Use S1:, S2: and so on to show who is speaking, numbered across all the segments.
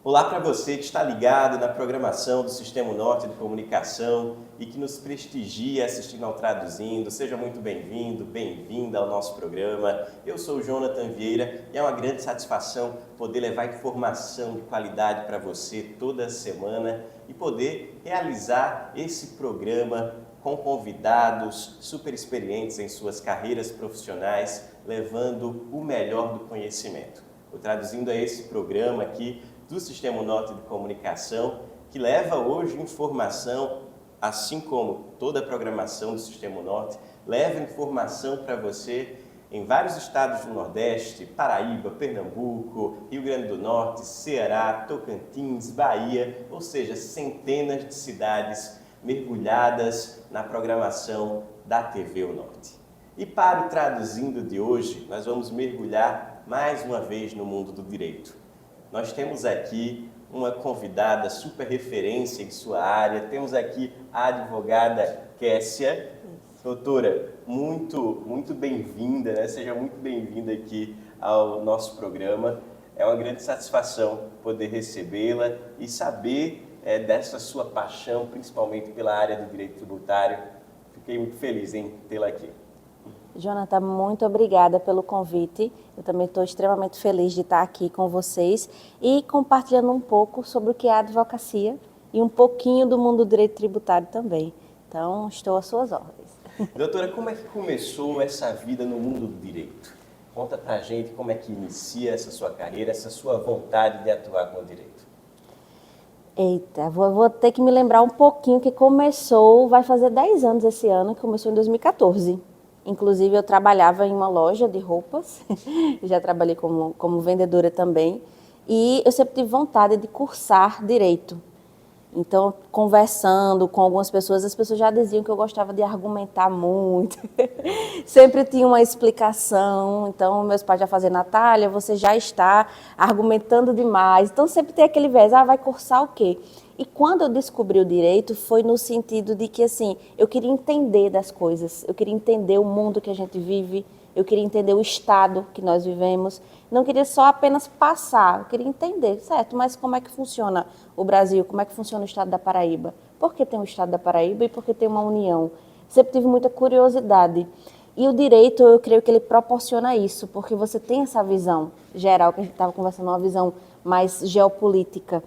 S1: Olá para você que está ligado na programação do Sistema Norte de Comunicação e que nos prestigia assistindo ao Traduzindo. Seja muito bem-vindo, bem-vinda ao nosso programa. Eu sou o Jonathan Vieira e é uma grande satisfação poder levar informação de qualidade para você toda semana e poder realizar esse programa com convidados super experientes em suas carreiras profissionais, levando o melhor do conhecimento. O Traduzindo é esse programa aqui do Sistema Norte de Comunicação, que leva hoje informação, assim como toda a programação do Sistema Norte, leva informação para você em vários estados do Nordeste, Paraíba, Pernambuco, Rio Grande do Norte, Ceará, Tocantins, Bahia, ou seja, centenas de cidades mergulhadas na programação da TV O Norte. E para o Traduzindo de hoje, nós vamos mergulhar mais uma vez no mundo do direito. Nós temos aqui uma convidada super referência em sua área, temos aqui a advogada Kessia. Doutora, muito bem-vinda, né? Seja muito bem-vinda aqui ao nosso programa. É uma grande satisfação poder recebê-la e saber dessa sua paixão, principalmente pela área do direito tributário. Fiquei muito feliz em tê-la aqui.
S2: Jonathan, muito obrigada pelo convite. Eu também estou extremamente feliz de estar aqui com vocês e compartilhando um pouco sobre o que é a advocacia e um pouquinho do mundo do direito tributário também. Então, estou às suas ordens.
S1: Doutora, como é que começou essa vida no mundo do direito? Conta pra gente como é que inicia essa sua carreira, essa sua vontade de atuar com o direito.
S2: Eita, vou ter que me lembrar um pouquinho que começou, vai fazer 10 anos esse ano, que começou em 2014. Inclusive, eu trabalhava em uma loja de roupas, já trabalhei como vendedora também, e eu sempre tive vontade de cursar direito. Então, conversando com algumas pessoas, as pessoas já diziam que eu gostava de argumentar muito, sempre tinha uma explicação. Então, meus pais já faziam: Natália, você já está argumentando demais. Então, sempre tem aquele viés: vai cursar o quê? E quando eu descobri o direito, foi no sentido de que, assim, eu queria entender das coisas, eu queria entender o mundo que a gente vive, eu queria entender o estado que nós vivemos, não queria só apenas passar, eu queria entender, certo, mas como é que funciona o Brasil, como é que funciona o estado da Paraíba? Por que tem o estado da Paraíba e por que tem uma união? Sempre tive muita curiosidade. E o direito, eu creio que ele proporciona isso, porque você tem essa visão geral, que a gente estava conversando, uma visão mais geopolítica.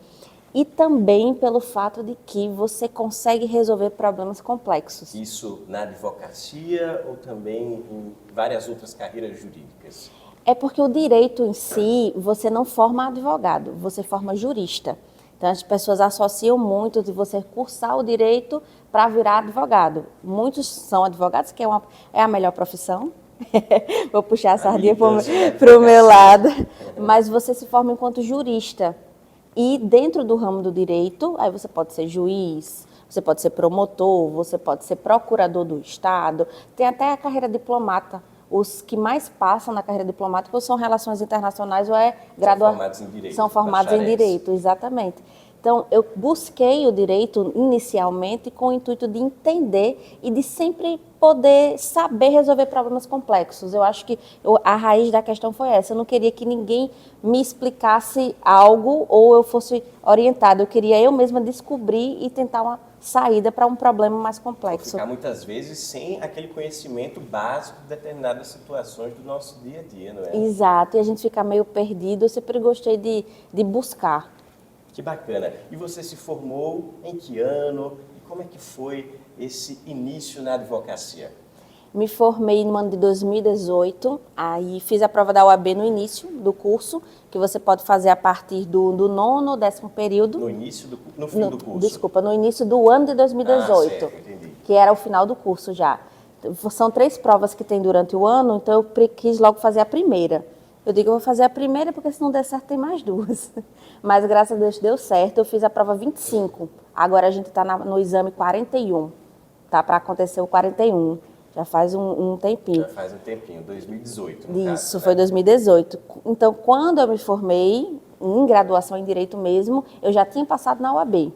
S2: E também pelo fato de que você consegue resolver problemas complexos.
S1: Isso na advocacia ou também em várias outras carreiras jurídicas?
S2: É porque o direito em si, você não forma advogado, você forma jurista. Então as pessoas associam muito de você cursar o direito para virar advogado. Muitos são advogados, que é a melhor profissão. Vou puxar a sardinha para o meu lado. Mas você se forma enquanto jurista. E dentro do ramo do direito, aí você pode ser juiz, você pode ser promotor, você pode ser procurador do Estado, tem até a carreira diplomata. Os que mais passam na carreira diplomática ou são relações internacionais ou
S1: São formados em direito.
S2: São formados em direito, exatamente. Então, eu busquei o direito inicialmente com o intuito de entender e de sempre poder saber resolver problemas complexos. Eu acho que a raiz da questão foi essa. Eu não queria que ninguém me explicasse algo ou eu fosse orientada. Eu queria eu mesma descobrir e tentar uma saída para um problema mais complexo.
S1: Ficar muitas vezes sem aquele conhecimento básico de determinadas situações do nosso dia a dia, não é?
S2: Exato, e a gente fica meio perdido. Eu sempre gostei de buscar.
S1: Que bacana. E você se formou em que ano? E como é que foi esse início na advocacia?
S2: Me formei no ano de 2018, aí fiz a prova da OAB no início do curso, que você pode fazer a partir do 9º ou 10º período.
S1: No fim do curso?
S2: Desculpa, no início do ano de 2018,
S1: certo, entendi.
S2: Que era o final do curso já. São 3 provas que tem durante o ano, então eu quis logo fazer a primeira. Eu digo, eu vou fazer a primeira porque se não der certo tem mais 2. Mas graças a Deus deu certo, eu fiz a prova 25. Agora a gente está no exame 41. Tá para acontecer o 41. Já faz um tempinho.
S1: Já faz um tempinho, 2018 no
S2: Isso,
S1: caso,
S2: foi
S1: né?
S2: 2018. Então, quando eu me formei em graduação em Direito mesmo, eu já tinha passado na OAB.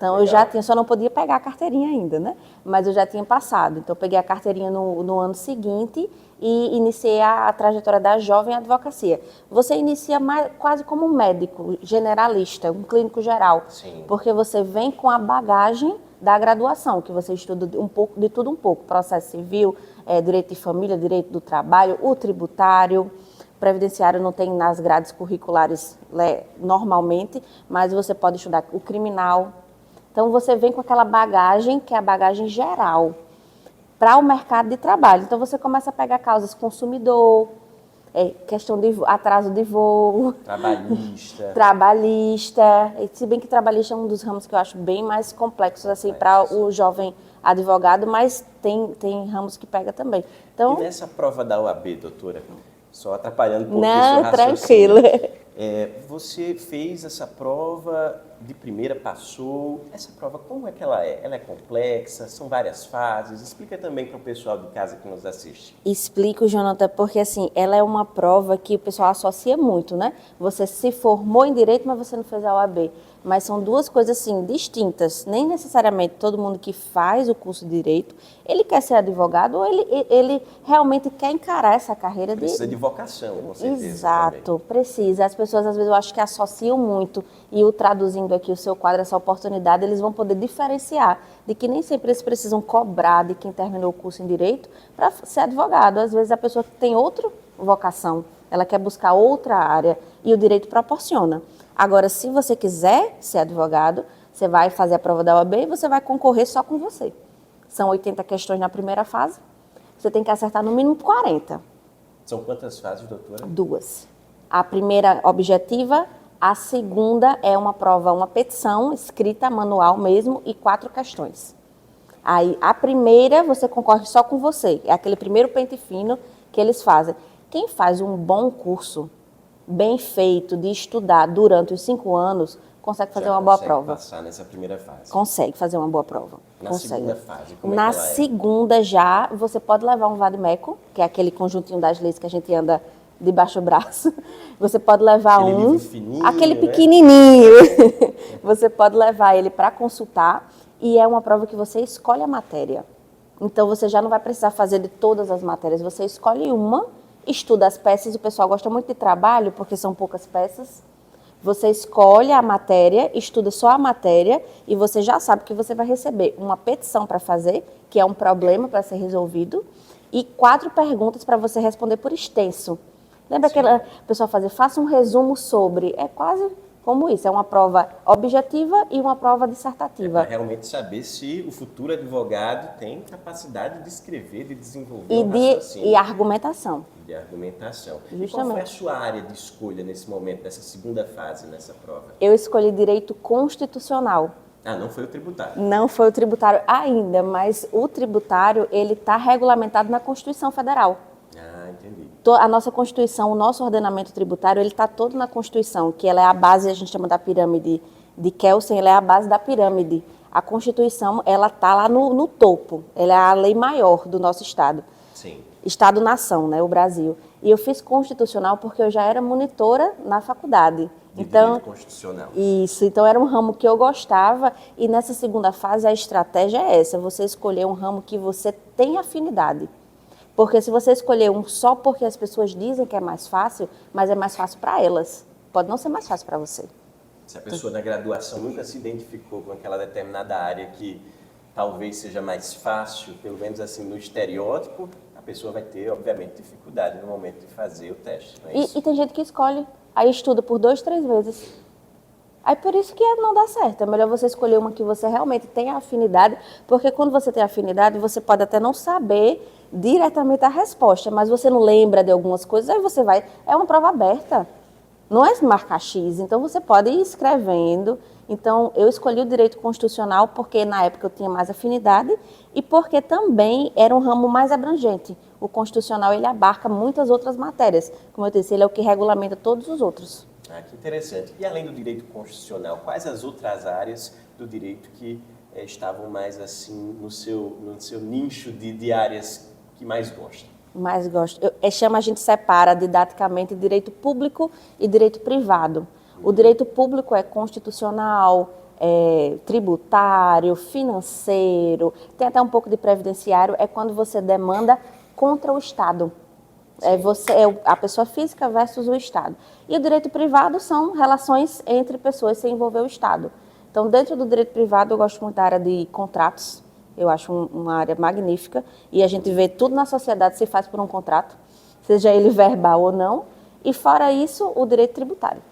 S2: Então, eu já tinha, só não podia pegar a carteirinha ainda, né? Mas eu já tinha passado. Então, eu peguei a carteirinha no ano seguinte e iniciei a trajetória da jovem advocacia. Você inicia quase como um médico generalista, um clínico geral.
S1: Sim.
S2: Porque você vem com a bagagem da graduação, que você estuda um pouco de tudo um pouco. Processo civil, direito de família, direito do trabalho, o tributário. Previdenciário não tem nas grades curriculares normalmente, mas você pode estudar o criminal. Então, você vem com aquela bagagem, que é a bagagem geral, para o mercado de trabalho. Então, você começa a pegar causas consumidor, questão de atraso de voo. Trabalhista. Se bem que trabalhista é um dos ramos que eu acho bem mais complexos assim, para o jovem advogado, mas tem ramos que pega também. Então,
S1: e nessa prova da OAB, doutora? Só atrapalhando um pouco
S2: não,
S1: esse raciocínio.
S2: tranquilo.
S1: Você fez essa prova, de primeira passou. Essa prova, como é que ela é? Ela é complexa? São várias fases? Explica também para o pessoal de casa que nos assiste.
S2: Explico, Jonathan, porque assim, ela é uma prova que o pessoal associa muito, né? Você se formou em Direito, mas você não fez a OAB. Mas são duas coisas, assim, distintas. Nem necessariamente todo mundo que faz o curso de Direito, ele quer ser advogado ou ele realmente quer encarar essa carreira.
S1: Precisa de vocação, com certeza.
S2: Exato,
S1: também.
S2: Precisa. As pessoas, às vezes, eu acho que associam muito. E o traduzindo aqui o seu quadro, essa oportunidade, eles vão poder diferenciar de que nem sempre eles precisam cobrar de quem terminou o curso em Direito para ser advogado. Às vezes, a pessoa tem outra vocação, ela quer buscar outra área e o Direito proporciona. Agora, se você quiser ser advogado, você vai fazer a prova da OAB e você vai concorrer só com você. São 80 questões na primeira fase, você tem que acertar no mínimo 40.
S1: São quantas fases, doutora?
S2: 2. A primeira objetiva, a segunda é uma prova, uma petição escrita, manual mesmo, e 4 questões. Aí, a primeira, você concorre só com você, é aquele primeiro pente fino que eles fazem. Quem faz um bom curso, bem feito, de estudar durante os 5 anos, consegue fazer uma boa prova.
S1: Passar nessa primeira fase.
S2: Consegue fazer uma boa prova.
S1: Na
S2: consegue.
S1: Segunda fase, como
S2: Na
S1: é que ela
S2: segunda já, você pode levar um vade-mecum, que é aquele conjuntinho das leis que a gente anda debaixo do braço. Você pode levar
S1: aquele
S2: um,
S1: livro fininho,
S2: aquele
S1: né?
S2: pequenininho. Você pode levar ele para consultar e é uma prova que você escolhe a matéria. Então, você já não vai precisar fazer de todas as matérias. Você escolhe uma, estuda as peças. O pessoal gosta muito de trabalho porque são poucas peças. Você escolhe a matéria, estuda só a matéria e você já sabe que você vai receber uma petição para fazer, que é um problema para ser resolvido, e 4 perguntas para você responder por extenso. Lembra aquela pessoa fazer, faça um resumo sobre, é quase como isso, é uma prova objetiva e uma prova dissertativa.
S1: Para realmente saber se o futuro advogado tem capacidade de escrever, de desenvolver um raciocínio.
S2: E argumentação.
S1: De argumentação.
S2: Justamente.
S1: E qual foi a sua área de escolha nesse momento, nessa segunda fase, nessa prova?
S2: Eu escolhi Direito Constitucional.
S1: Ah, não foi o tributário?
S2: Não foi o tributário ainda, mas o tributário, ele está regulamentado na Constituição Federal.
S1: Ah, entendi.
S2: A nossa Constituição, o nosso ordenamento tributário, ele está todo na Constituição, que ela é a base, a gente chama da pirâmide de Kelsen, ela é a base da pirâmide. A Constituição, ela está lá no topo, ela é a lei maior do nosso Estado.
S1: Sim.
S2: Estado-nação, né, o Brasil. E eu fiz constitucional porque eu já era monitora na faculdade.
S1: Direito constitucional.
S2: Isso, então era um ramo que eu gostava e nessa segunda fase a estratégia é essa, você escolher um ramo que você tem afinidade. Porque se você escolher um só porque as pessoas dizem que é mais fácil, mas é mais fácil para elas, pode não ser mais fácil para você.
S1: Se a pessoa na graduação nunca se identificou com aquela determinada área que talvez seja mais fácil, pelo menos assim no estereótipo, a pessoa vai ter, obviamente, dificuldade no momento de fazer o teste. Não é isso?
S2: E tem gente que escolhe, aí estuda por 2, 3 vezes. Aí por isso que não dá certo. É melhor você escolher uma que você realmente tem afinidade, porque quando você tem afinidade, você pode até não saber diretamente a resposta, mas você não lembra de algumas coisas, aí você vai... É uma prova aberta, não é marcar X, então você pode ir escrevendo. Então, eu escolhi o Direito Constitucional porque na época eu tinha mais afinidade e porque também era um ramo mais abrangente. O Constitucional, ele abarca muitas outras matérias. Como eu disse, ele é o que regulamenta todos os outros.
S1: Ah, que interessante. E além do direito constitucional, quais as outras áreas do direito que estavam mais assim no seu nicho de áreas que mais gosta?
S2: Mais gosto. A gente separa didaticamente direito público e direito privado. O direito público é constitucional, tributário, financeiro, tem até um pouco de previdenciário, é quando você demanda contra o Estado. A pessoa física versus o Estado. E o direito privado são relações entre pessoas sem envolver o Estado. Então, dentro do direito privado, eu gosto muito da área de contratos. Eu acho uma área magnífica. E a gente vê tudo na sociedade se faz por um contrato, seja ele verbal ou não. E, fora isso, o direito tributário.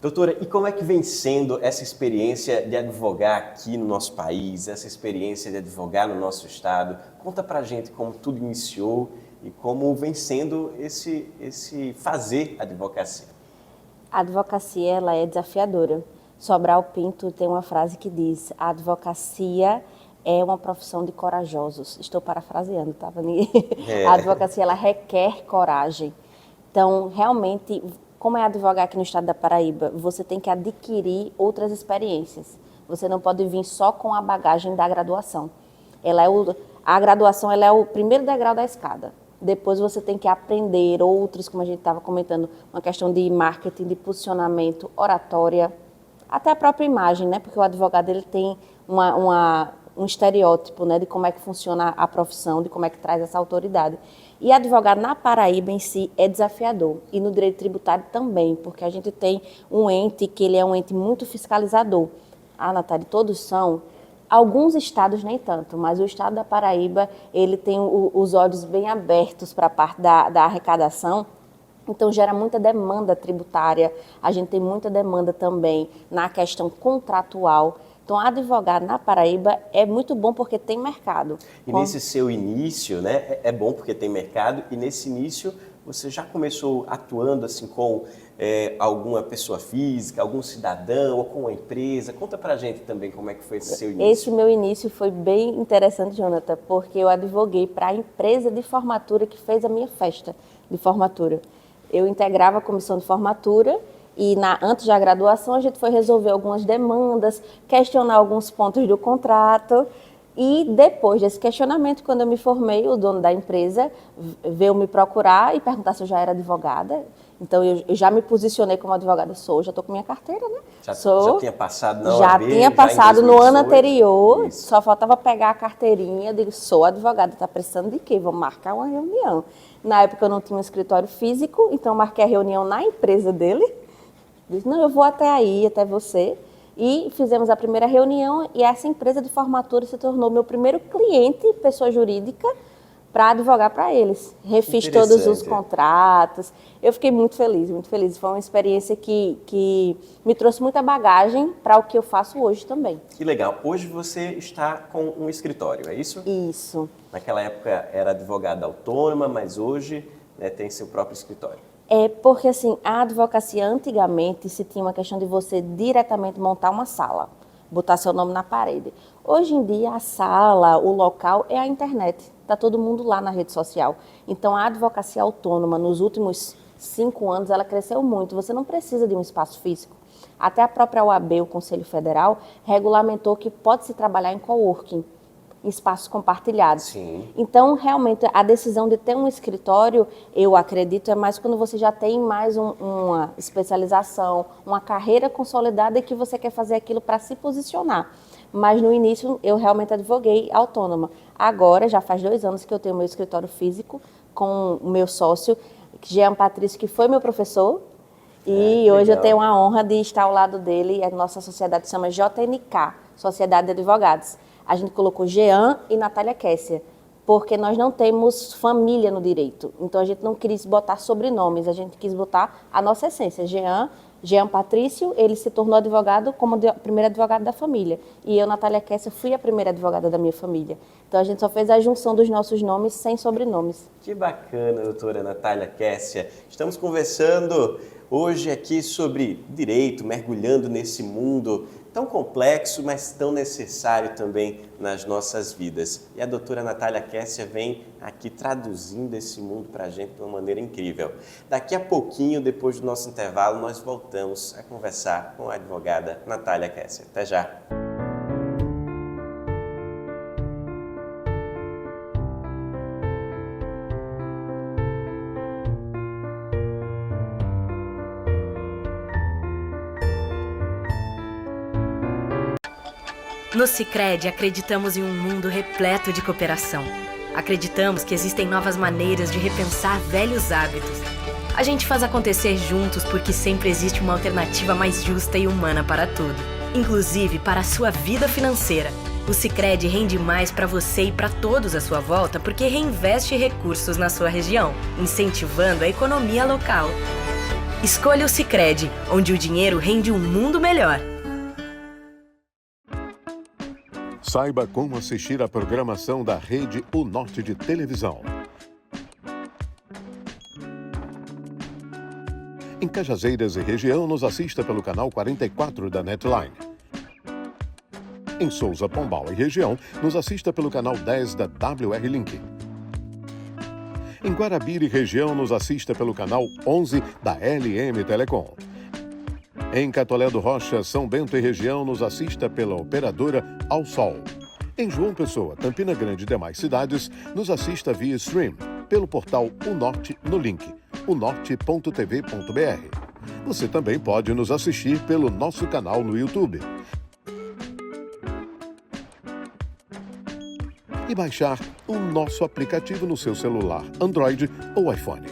S1: Doutora, e como é que vem sendo essa experiência de advogar aqui no nosso país, essa experiência de advogar no nosso estado? Conta pra gente como tudo iniciou e como vem sendo esse fazer advocacia.
S2: A advocacia, ela é desafiadora. Sobral Pinto tem uma frase que diz: a advocacia é uma profissão de corajosos. Estou parafraseando, tá? A advocacia, ela requer coragem. Então, realmente, como é advogar aqui no estado da Paraíba, você tem que adquirir outras experiências. Você não pode vir só com a bagagem da graduação. A graduação, ela é o primeiro degrau da escada. Depois você tem que aprender outros, como a gente estava comentando, uma questão de marketing, de posicionamento, oratória, até a própria imagem, né? Porque o advogado ele tem um estereótipo, né, de como é que funciona a profissão, de como é que traz essa autoridade. E advogar na Paraíba em si é desafiador, e no direito tributário também, porque a gente tem um ente que ele é um ente muito fiscalizador. Ah, Natália, todos são. Alguns estados nem tanto, mas o estado da Paraíba, ele tem os olhos bem abertos para a parte da arrecadação, então gera muita demanda tributária, a gente tem muita demanda também na questão contratual. Então, advogar na Paraíba é muito bom porque tem mercado.
S1: E nesse seu início, né, é bom porque tem mercado, e nesse início você já começou atuando assim com alguma pessoa física, algum cidadão ou com uma empresa? Conta pra gente também como é que foi esse seu início.
S2: Esse meu início foi bem interessante, Jonathan, porque eu advoguei para a empresa de formatura que fez a minha festa de formatura. Eu integrava a comissão de formatura e antes da graduação a gente foi resolver algumas demandas, questionar alguns pontos do contrato. E depois desse questionamento, quando eu me formei, o dono da empresa veio me procurar e perguntar se eu já era advogada. Então, eu já me posicionei como advogada, já estou com minha carteira, né?
S1: Já tinha passado na
S2: Já
S1: OAB,
S2: tinha passado no ano anterior,
S1: isso.
S2: Só faltava pegar a carteirinha, digo, sou advogada, está precisando de quê? Vamos marcar uma reunião. Na época eu não tinha um escritório físico, então eu marquei a reunião na empresa dele. Disse, não, eu vou até aí, até você. E fizemos a primeira reunião e essa empresa de formatura se tornou meu primeiro cliente, pessoa jurídica, para advogar para eles. Refiz todos os contratos. Eu fiquei muito feliz, muito feliz. Foi uma experiência que me trouxe muita bagagem para o que eu faço hoje também.
S1: Que legal. Hoje você está com um escritório, é isso?
S2: Isso.
S1: Naquela época era advogada autônoma, mas hoje, né, tem seu próprio escritório.
S2: É porque, assim, a advocacia antigamente se tinha uma questão de você diretamente montar uma sala, botar seu nome na parede. Hoje em dia, a sala, o local é a internet. Está todo mundo lá na rede social. Então, a advocacia autônoma, nos últimos 5 anos, ela cresceu muito. Você não precisa de um espaço físico. Até a própria OAB, o Conselho Federal, regulamentou que pode-se trabalhar em coworking, em espaços compartilhados.
S1: Sim.
S2: Então, realmente, a decisão de ter um escritório, eu acredito, é mais quando você já tem mais uma especialização, uma carreira consolidada e que você quer fazer aquilo para se posicionar. Mas no início, eu realmente advoguei autônoma. Agora, já faz 2 anos que eu tenho meu escritório físico com o meu sócio, Jean Patrício, que foi meu professor. E hoje eu tenho a honra de estar ao lado dele. A nossa sociedade se chama JNK, Sociedade de Advogados. A gente colocou Jean e Natália Kessia, porque nós não temos família no direito. Então, a gente não quis botar sobrenomes, a gente quis botar a nossa essência. Jean Patrício, ele se tornou advogado como primeiro advogado da família. E eu, Natália Kessia, fui a primeira advogada da minha família. Então, a gente só fez a junção dos nossos nomes sem sobrenomes.
S1: Que bacana, doutora Natália Kessia. Estamos conversando hoje aqui sobre direito, mergulhando nesse mundo tão complexo, mas tão necessário também nas nossas vidas. E a doutora Natália Kessia vem aqui traduzindo esse mundo para a gente de uma maneira incrível. Daqui a pouquinho, depois do nosso intervalo, nós voltamos a conversar com a advogada Natália Kessia. Até já!
S3: No Sicredi, acreditamos em um mundo repleto de cooperação. Acreditamos que existem novas maneiras de repensar velhos hábitos. A gente faz acontecer juntos porque sempre existe uma alternativa mais justa e humana para tudo, inclusive para a sua vida financeira. O Sicredi rende mais para você e para todos à sua volta porque reinveste recursos na sua região, incentivando a economia local. Escolha o Sicredi, onde o dinheiro rende um mundo melhor.
S4: Saiba como assistir a programação da rede O Norte de televisão. Em Cajazeiras e região, nos assista pelo canal 44 da Netline. Em Souza, Pombal e região, nos assista pelo canal 10 da WR Link. Em Guarabira e região, nos assista pelo canal 11 da LM Telecom. Em Catolé do Rocha, São Bento e região, nos assista pela operadora Ao Sol. Em João Pessoa, Campina Grande e demais cidades, nos assista via stream, pelo portal O Norte no link unorte.tv.br. Você também pode nos assistir pelo nosso canal no YouTube. E baixar o nosso aplicativo no seu celular Android ou iPhone.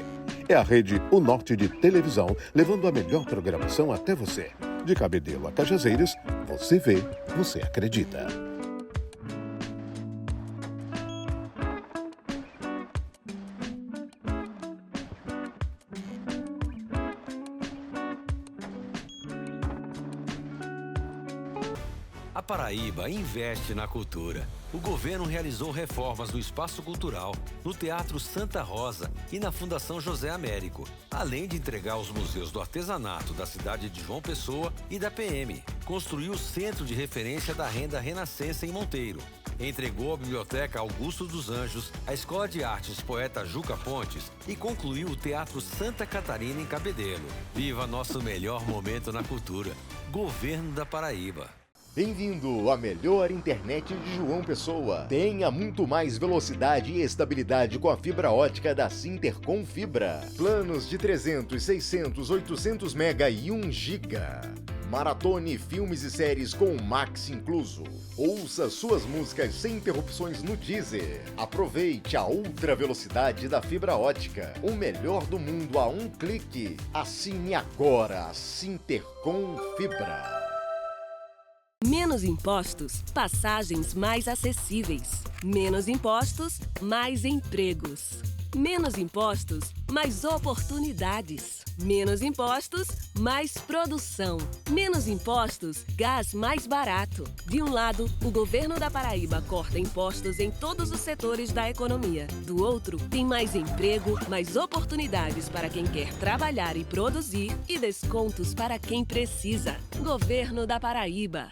S4: É a rede O Norte de televisão, levando a melhor programação até você. De Cabedelo a Cajazeiras, você vê, você acredita.
S5: A Paraíba investe na cultura. O governo realizou reformas no Espaço Cultural, no Teatro Santa Rosa e na Fundação José Américo, além de entregar os museus do artesanato da cidade de João Pessoa e da PM. Construiu o Centro de Referência da Renda Renascença em Monteiro. Entregou a Biblioteca Augusto dos Anjos, a Escola de Artes Poeta Juca Pontes e concluiu o Teatro Santa Catarina em Cabedelo. Viva nosso melhor momento na cultura. Governo da Paraíba.
S6: Bem-vindo à melhor internet de João Pessoa. Tenha muito mais velocidade e estabilidade com a fibra ótica da Sintercom Fibra. Planos de 300, 600, 800 mega e 1 giga. Maratone filmes e séries com o Max incluso. Ouça suas músicas sem interrupções no Deezer. Aproveite a ultra velocidade da fibra ótica. O melhor do mundo a um clique. Assine agora a Sintercom Fibra.
S7: Menos impostos, passagens mais acessíveis. Menos impostos, mais empregos. Menos impostos, mais oportunidades. Menos impostos, mais produção. Menos impostos, gás mais barato. De um lado, o governo da Paraíba corta impostos em todos os setores da economia. Do outro, tem mais emprego, mais oportunidades para quem quer trabalhar e produzir e descontos para quem precisa. Governo da Paraíba.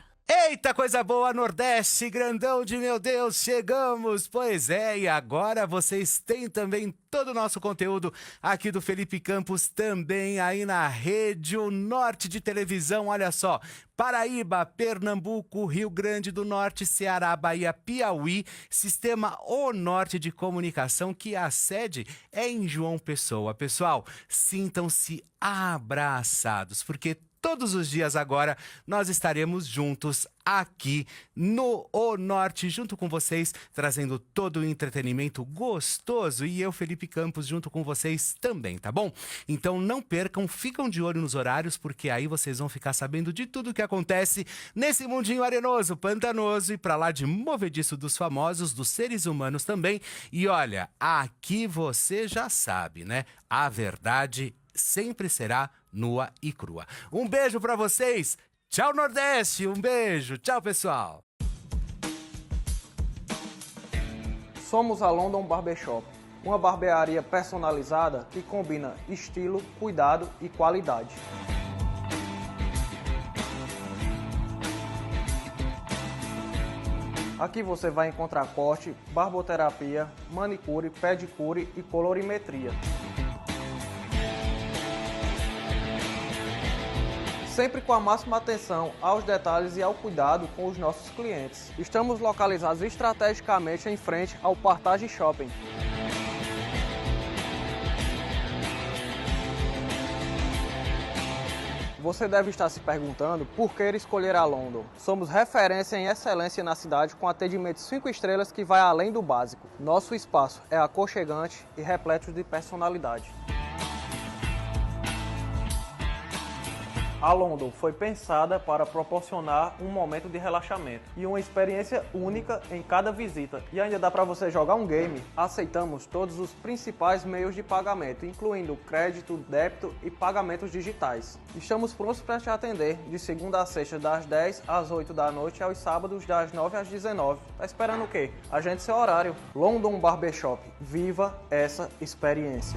S8: Eita, coisa boa, Nordeste, grandão de meu Deus, chegamos! Pois é, e agora vocês têm também todo o nosso conteúdo aqui do Felipe Campos, também aí na rede O Norte de televisão, olha só. Paraíba, Pernambuco, Rio Grande do Norte, Ceará, Bahia, Piauí, Sistema O Norte de Comunicação, que a sede é em João Pessoa. Pessoal, sintam-se abraçados, porque todos os dias agora nós estaremos juntos aqui no O Norte, junto com vocês, trazendo todo o entretenimento gostoso e eu, Felipe Campos, junto com vocês também, tá bom? Então não percam, ficam de olho nos horários, porque aí vocês vão ficar sabendo de tudo o que acontece nesse mundinho arenoso, pantanoso e pra lá de movediço dos famosos, dos seres humanos também. E olha, aqui você já sabe, né? A verdade sempre será nua e crua. Um beijo pra vocês. Tchau, Nordeste. Um beijo. Tchau, pessoal.
S9: Somos a London Barbershop, uma barbearia personalizada que combina estilo, cuidado e qualidade. Aqui você vai encontrar corte, barboterapia, manicure, pedicure e colorimetria. Sempre com a máxima atenção aos detalhes e ao cuidado com os nossos clientes. Estamos localizados estrategicamente em frente ao Partage Shopping. Você deve estar se perguntando por que escolher a London. Somos referência em excelência na cidade com atendimento 5 estrelas que vai além do básico. Nosso espaço é aconchegante e repleto de personalidade. A London foi pensada para proporcionar um momento de relaxamento e uma experiência única em cada visita. E ainda dá para você jogar um game. Aceitamos todos os principais meios de pagamento, incluindo crédito, débito e pagamentos digitais. Estamos prontos para te atender de segunda a sexta das 10 às 8 da noite e aos sábados das 9 às 19. Tá esperando o quê? Agende seu horário. London Barbershop. Viva essa experiência.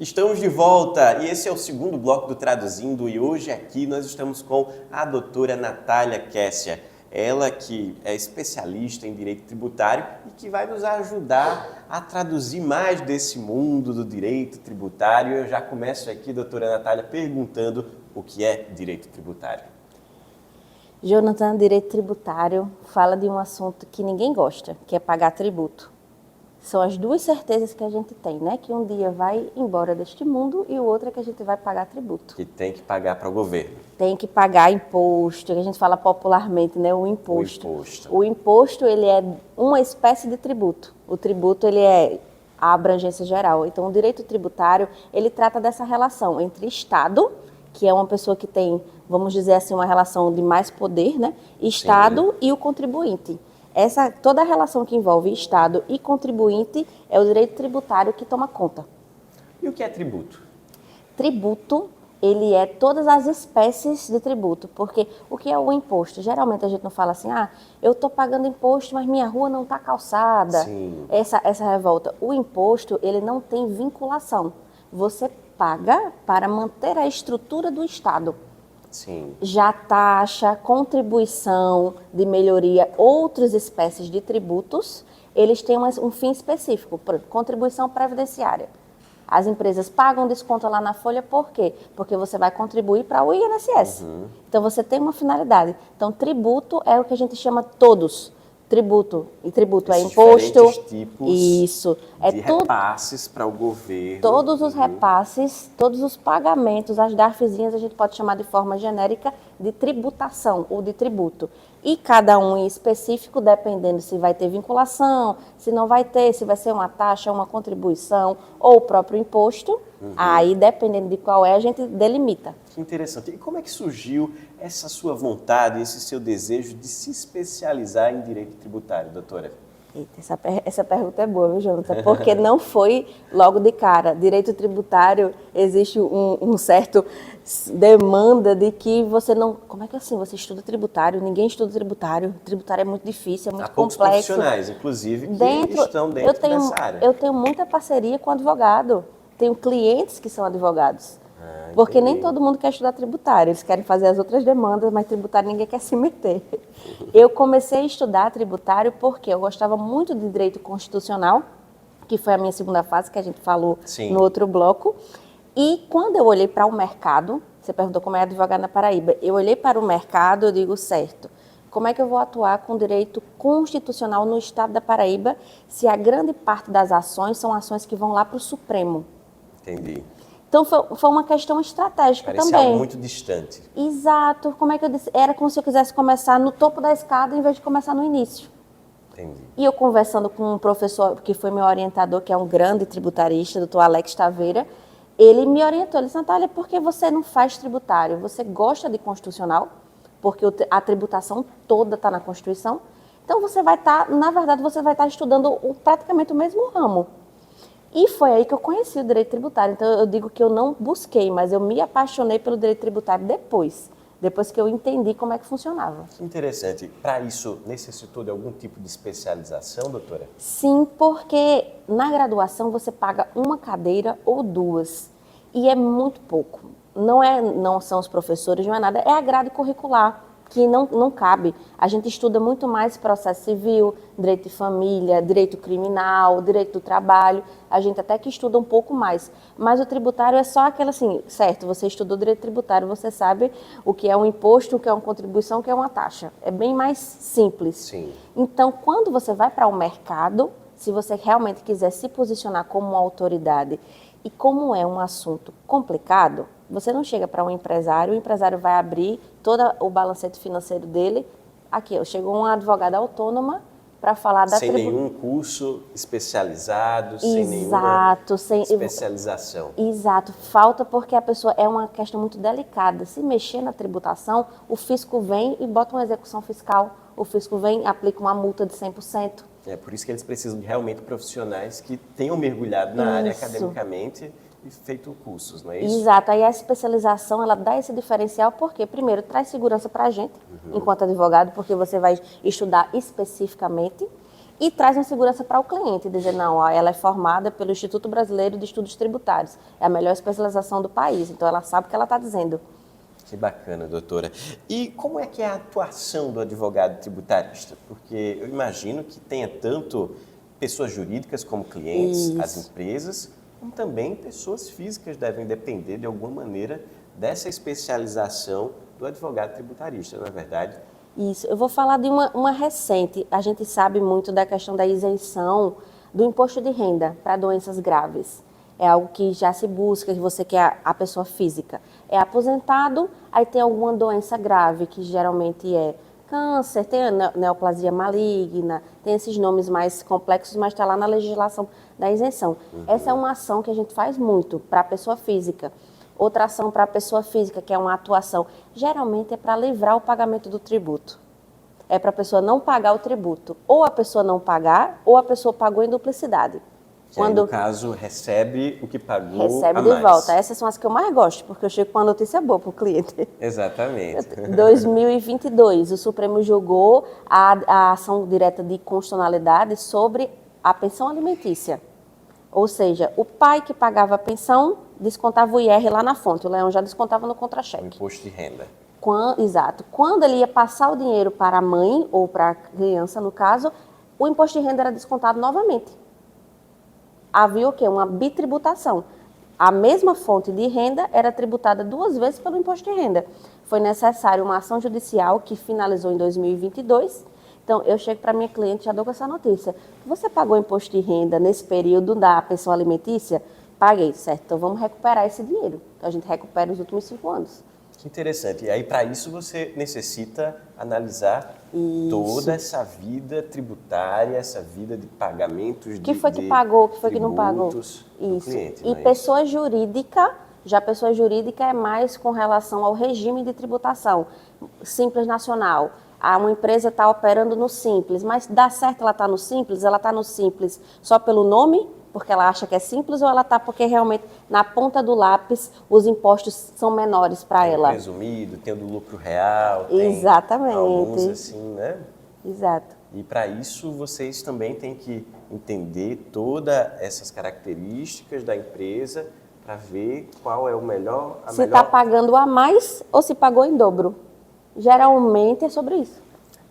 S1: Estamos de volta e esse é o segundo bloco do Traduzindo e hoje aqui nós estamos com a doutora Natália Kessia. Ela que é especialista em direito tributário e que vai nos ajudar a traduzir mais desse mundo do direito tributário. Eu já começo aqui, doutora Natália, perguntando o que é direito tributário.
S2: Jonathan, direito tributário fala de um assunto que ninguém gosta, que é pagar tributo. São as duas certezas que a gente tem, né? Que um dia vai embora deste mundo e o outro é que a gente vai pagar tributo.
S1: Que tem que pagar para o governo.
S2: Tem que pagar imposto, que a gente fala popularmente, né? O imposto. O imposto, ele é uma espécie de tributo. O tributo, ele é a abrangência geral. Então, o direito tributário, ele trata dessa relação entre Estado, que é uma pessoa que tem, vamos dizer assim, uma relação de mais poder, né? Estado Sim. E o contribuinte. Toda a relação que envolve Estado e contribuinte é o direito tributário que toma conta.
S1: E o que é tributo?
S2: Tributo, ele é todas as espécies de tributo, porque o que é o imposto? Geralmente a gente não fala assim, eu estou pagando imposto, mas minha rua não está calçada.
S1: Sim.
S2: Essa revolta. O imposto, ele não tem vinculação. Você paga para manter a estrutura do Estado.
S1: Sim.
S2: Já taxa, contribuição de melhoria, outras espécies de tributos, eles têm um fim específico, por exemplo, contribuição previdenciária. As empresas pagam desconto lá na folha, por quê? Porque você vai contribuir para o INSS. Uhum. Então, você tem uma finalidade. Então, tributo é o que a gente chama todos. Tributo. E tributo é imposto.
S1: Tipos
S2: isso. É
S1: de repasses para o governo.
S2: Todos os repasses, todos os pagamentos, as DARFzinhas, a gente pode chamar de forma genérica de tributação ou de tributo. E cada um em específico, dependendo se vai ter vinculação, se não vai ter, se vai ser uma taxa, uma contribuição ou o próprio imposto, aí, dependendo de qual é, a gente delimita.
S1: Que interessante. E como é que surgiu essa sua vontade, esse seu desejo de se especializar em direito tributário, doutora?
S2: Eita, essa pergunta é boa, viu, Jonathan? Porque não foi logo de cara. Direito tributário, existe um certo demanda de que você não... Como é que é assim? Você estuda tributário, ninguém estuda tributário. Tributário é muito difícil, é muito complexo.
S1: Há poucos profissionais, inclusive, que estão dentro dessa área.
S2: Eu tenho muita parceria com advogado. Tenho clientes que são advogados. Porque nem todo mundo quer estudar tributário, eles querem fazer as outras demandas, mas tributário ninguém quer se meter. Eu comecei a estudar tributário porque eu gostava muito de direito constitucional, que foi a minha segunda fase, que a gente falou no outro bloco. E quando eu olhei para o mercado, você perguntou como é advogado na Paraíba, eu olhei para o mercado, eu digo, certo, como é que eu vou atuar com direito constitucional no estado da Paraíba, se a grande parte das ações são ações que vão lá para o Supremo?
S1: Entendi.
S2: Então, foi uma questão estratégica também.
S1: Parecia algo muito distante.
S2: Exato. Como é que eu disse? Era como se eu quisesse começar no topo da escada, em vez de começar no início.
S1: Entendi.
S2: E eu conversando com um professor, que foi meu orientador, que é um grande tributarista, doutor Alex Taveira, ele me orientou. Ele disse, Natália, por que você não faz tributário? Você gosta de constitucional? Porque a tributação toda está na Constituição. Então, você vai estar, na verdade, você vai estar estudando praticamente o mesmo ramo. E foi aí que eu conheci o direito tributário. Então, eu digo que eu não busquei, mas eu me apaixonei pelo direito tributário depois que eu entendi como é que funcionava.
S1: Interessante. Para isso, necessitou de algum tipo de especialização, doutora?
S2: Sim, porque na graduação você paga uma cadeira ou duas. E é muito pouco. Não são os professores, não é nada. É a grade curricular. que não cabe. A gente estuda muito mais processo civil, direito de família, direito criminal, direito do trabalho. A gente até que estuda um pouco mais. Mas o tributário é só aquele assim, certo, você estudou direito tributário, você sabe o que é um imposto, o que é uma contribuição, o que é uma taxa. É bem mais simples.
S1: Sim.
S2: Então, quando você vai para o mercado, se você realmente quiser se posicionar como uma autoridade e como é um assunto complicado, você não chega para um empresário, o empresário vai abrir todo o balancete financeiro dele. Aqui, chegou uma advogada autônoma para falar da
S1: Sem nenhum curso especializado, sem nenhuma
S2: Exato, sem
S1: especialização.
S2: Exato, falta porque a pessoa é uma questão muito delicada. Se mexer na tributação, o fisco vem e bota uma execução fiscal, o fisco vem e aplica uma multa de 100%.
S1: É por isso que eles precisam de realmente profissionais que tenham mergulhado na área
S2: Isso.
S1: academicamente e feito cursos, não é isso?
S2: Exato, aí a especialização, ela dá esse diferencial porque, primeiro, traz segurança para a gente, enquanto advogado, porque você vai estudar especificamente, e traz uma segurança para o cliente, dizer, não, ó, ela é formada pelo Instituto Brasileiro de Estudos Tributários, é a melhor especialização do país, então ela sabe o que ela está dizendo.
S1: Que bacana, doutora. E como é que é a atuação do advogado tributarista? Porque eu imagino que tenha tanto pessoas jurídicas como clientes,
S2: Isso.
S1: as empresas, como também pessoas físicas devem depender de alguma maneira dessa especialização do advogado tributarista, não é verdade?
S2: Isso, eu vou falar de uma recente. A gente sabe muito da questão da isenção do imposto de renda para doenças graves. É algo que já se busca, que você quer a pessoa física. É aposentado, aí tem alguma doença grave, que geralmente é câncer, tem a neoplasia maligna, tem esses nomes mais complexos, mas está lá na legislação da isenção. Essa é uma ação que a gente faz muito para a pessoa física. Outra ação para a pessoa física, que é uma atuação, geralmente é para livrar o pagamento do tributo. É para a pessoa não pagar o tributo. Ou a pessoa não pagar, ou a pessoa pagou em duplicidade.
S1: Que aí, no caso, recebe o que pagou
S2: Recebe
S1: a
S2: de
S1: mais.
S2: volta. Essas são as que eu mais gosto, porque eu chego com uma notícia boa para o cliente.
S1: Exatamente.
S2: 2022, o Supremo julgou a ação direta de constitucionalidade sobre a pensão alimentícia. Ou seja, o pai que pagava a pensão descontava o IR lá na fonte, o Leão já descontava no
S1: O
S2: contra-cheque.
S1: imposto de renda.
S2: Exato. Quando ele ia passar o dinheiro para a mãe, ou para a criança, no caso, o imposto de renda era descontado novamente. Havia o quê? Uma bitributação. A mesma fonte de renda era tributada 2 vezes pelo imposto de renda. Foi necessário uma ação judicial que finalizou em 2022. Então, eu chego para minha cliente e já dou com essa notícia. Você pagou imposto de renda nesse período da pensão alimentícia? Paguei, certo. Então, vamos recuperar esse dinheiro. Então, a gente recupera os últimos 5 anos.
S1: Que interessante. E aí, para isso, você necessita analisar toda essa vida tributária, essa vida de pagamentos
S2: O que foi que pagou, o que foi que não pagou?
S1: Isso. Cliente,
S2: E pessoa jurídica, já pessoa jurídica é mais com relação ao regime de tributação. Simples nacional. Uma empresa está operando no Simples, mas dá certo ela está no Simples? Ela está no Simples só pelo nome, porque ela acha que é simples, ou ela está porque realmente na ponta do lápis os impostos são menores para ela?
S1: Tem presumido, tem o do lucro real, tem
S2: Exatamente.
S1: alguns assim, né?
S2: Exato.
S1: E para isso vocês também têm que entender todas essas características da empresa para ver qual é o melhor,
S2: Se está pagando a mais ou se pagou em dobro. Geralmente é sobre isso.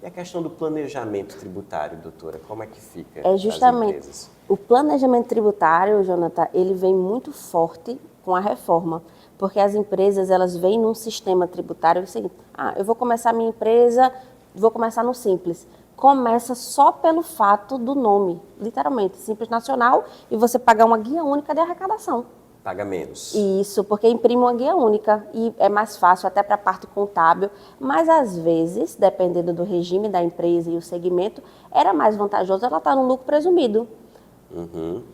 S1: E a questão do planejamento tributário, doutora, como é que fica?
S2: É justamente o planejamento tributário, Jonathan, ele vem muito forte com a reforma, porque as empresas elas vêm num sistema tributário assim, eu vou começar minha empresa, vou começar no Simples. Começa só pelo fato do nome, literalmente, Simples Nacional, e você pagar uma guia única de arrecadação.
S1: Paga menos.
S2: Isso, porque imprime uma guia única e é mais fácil até para a parte contábil, mas às vezes, dependendo do regime da empresa e o segmento, era mais vantajoso ela estar no lucro presumido.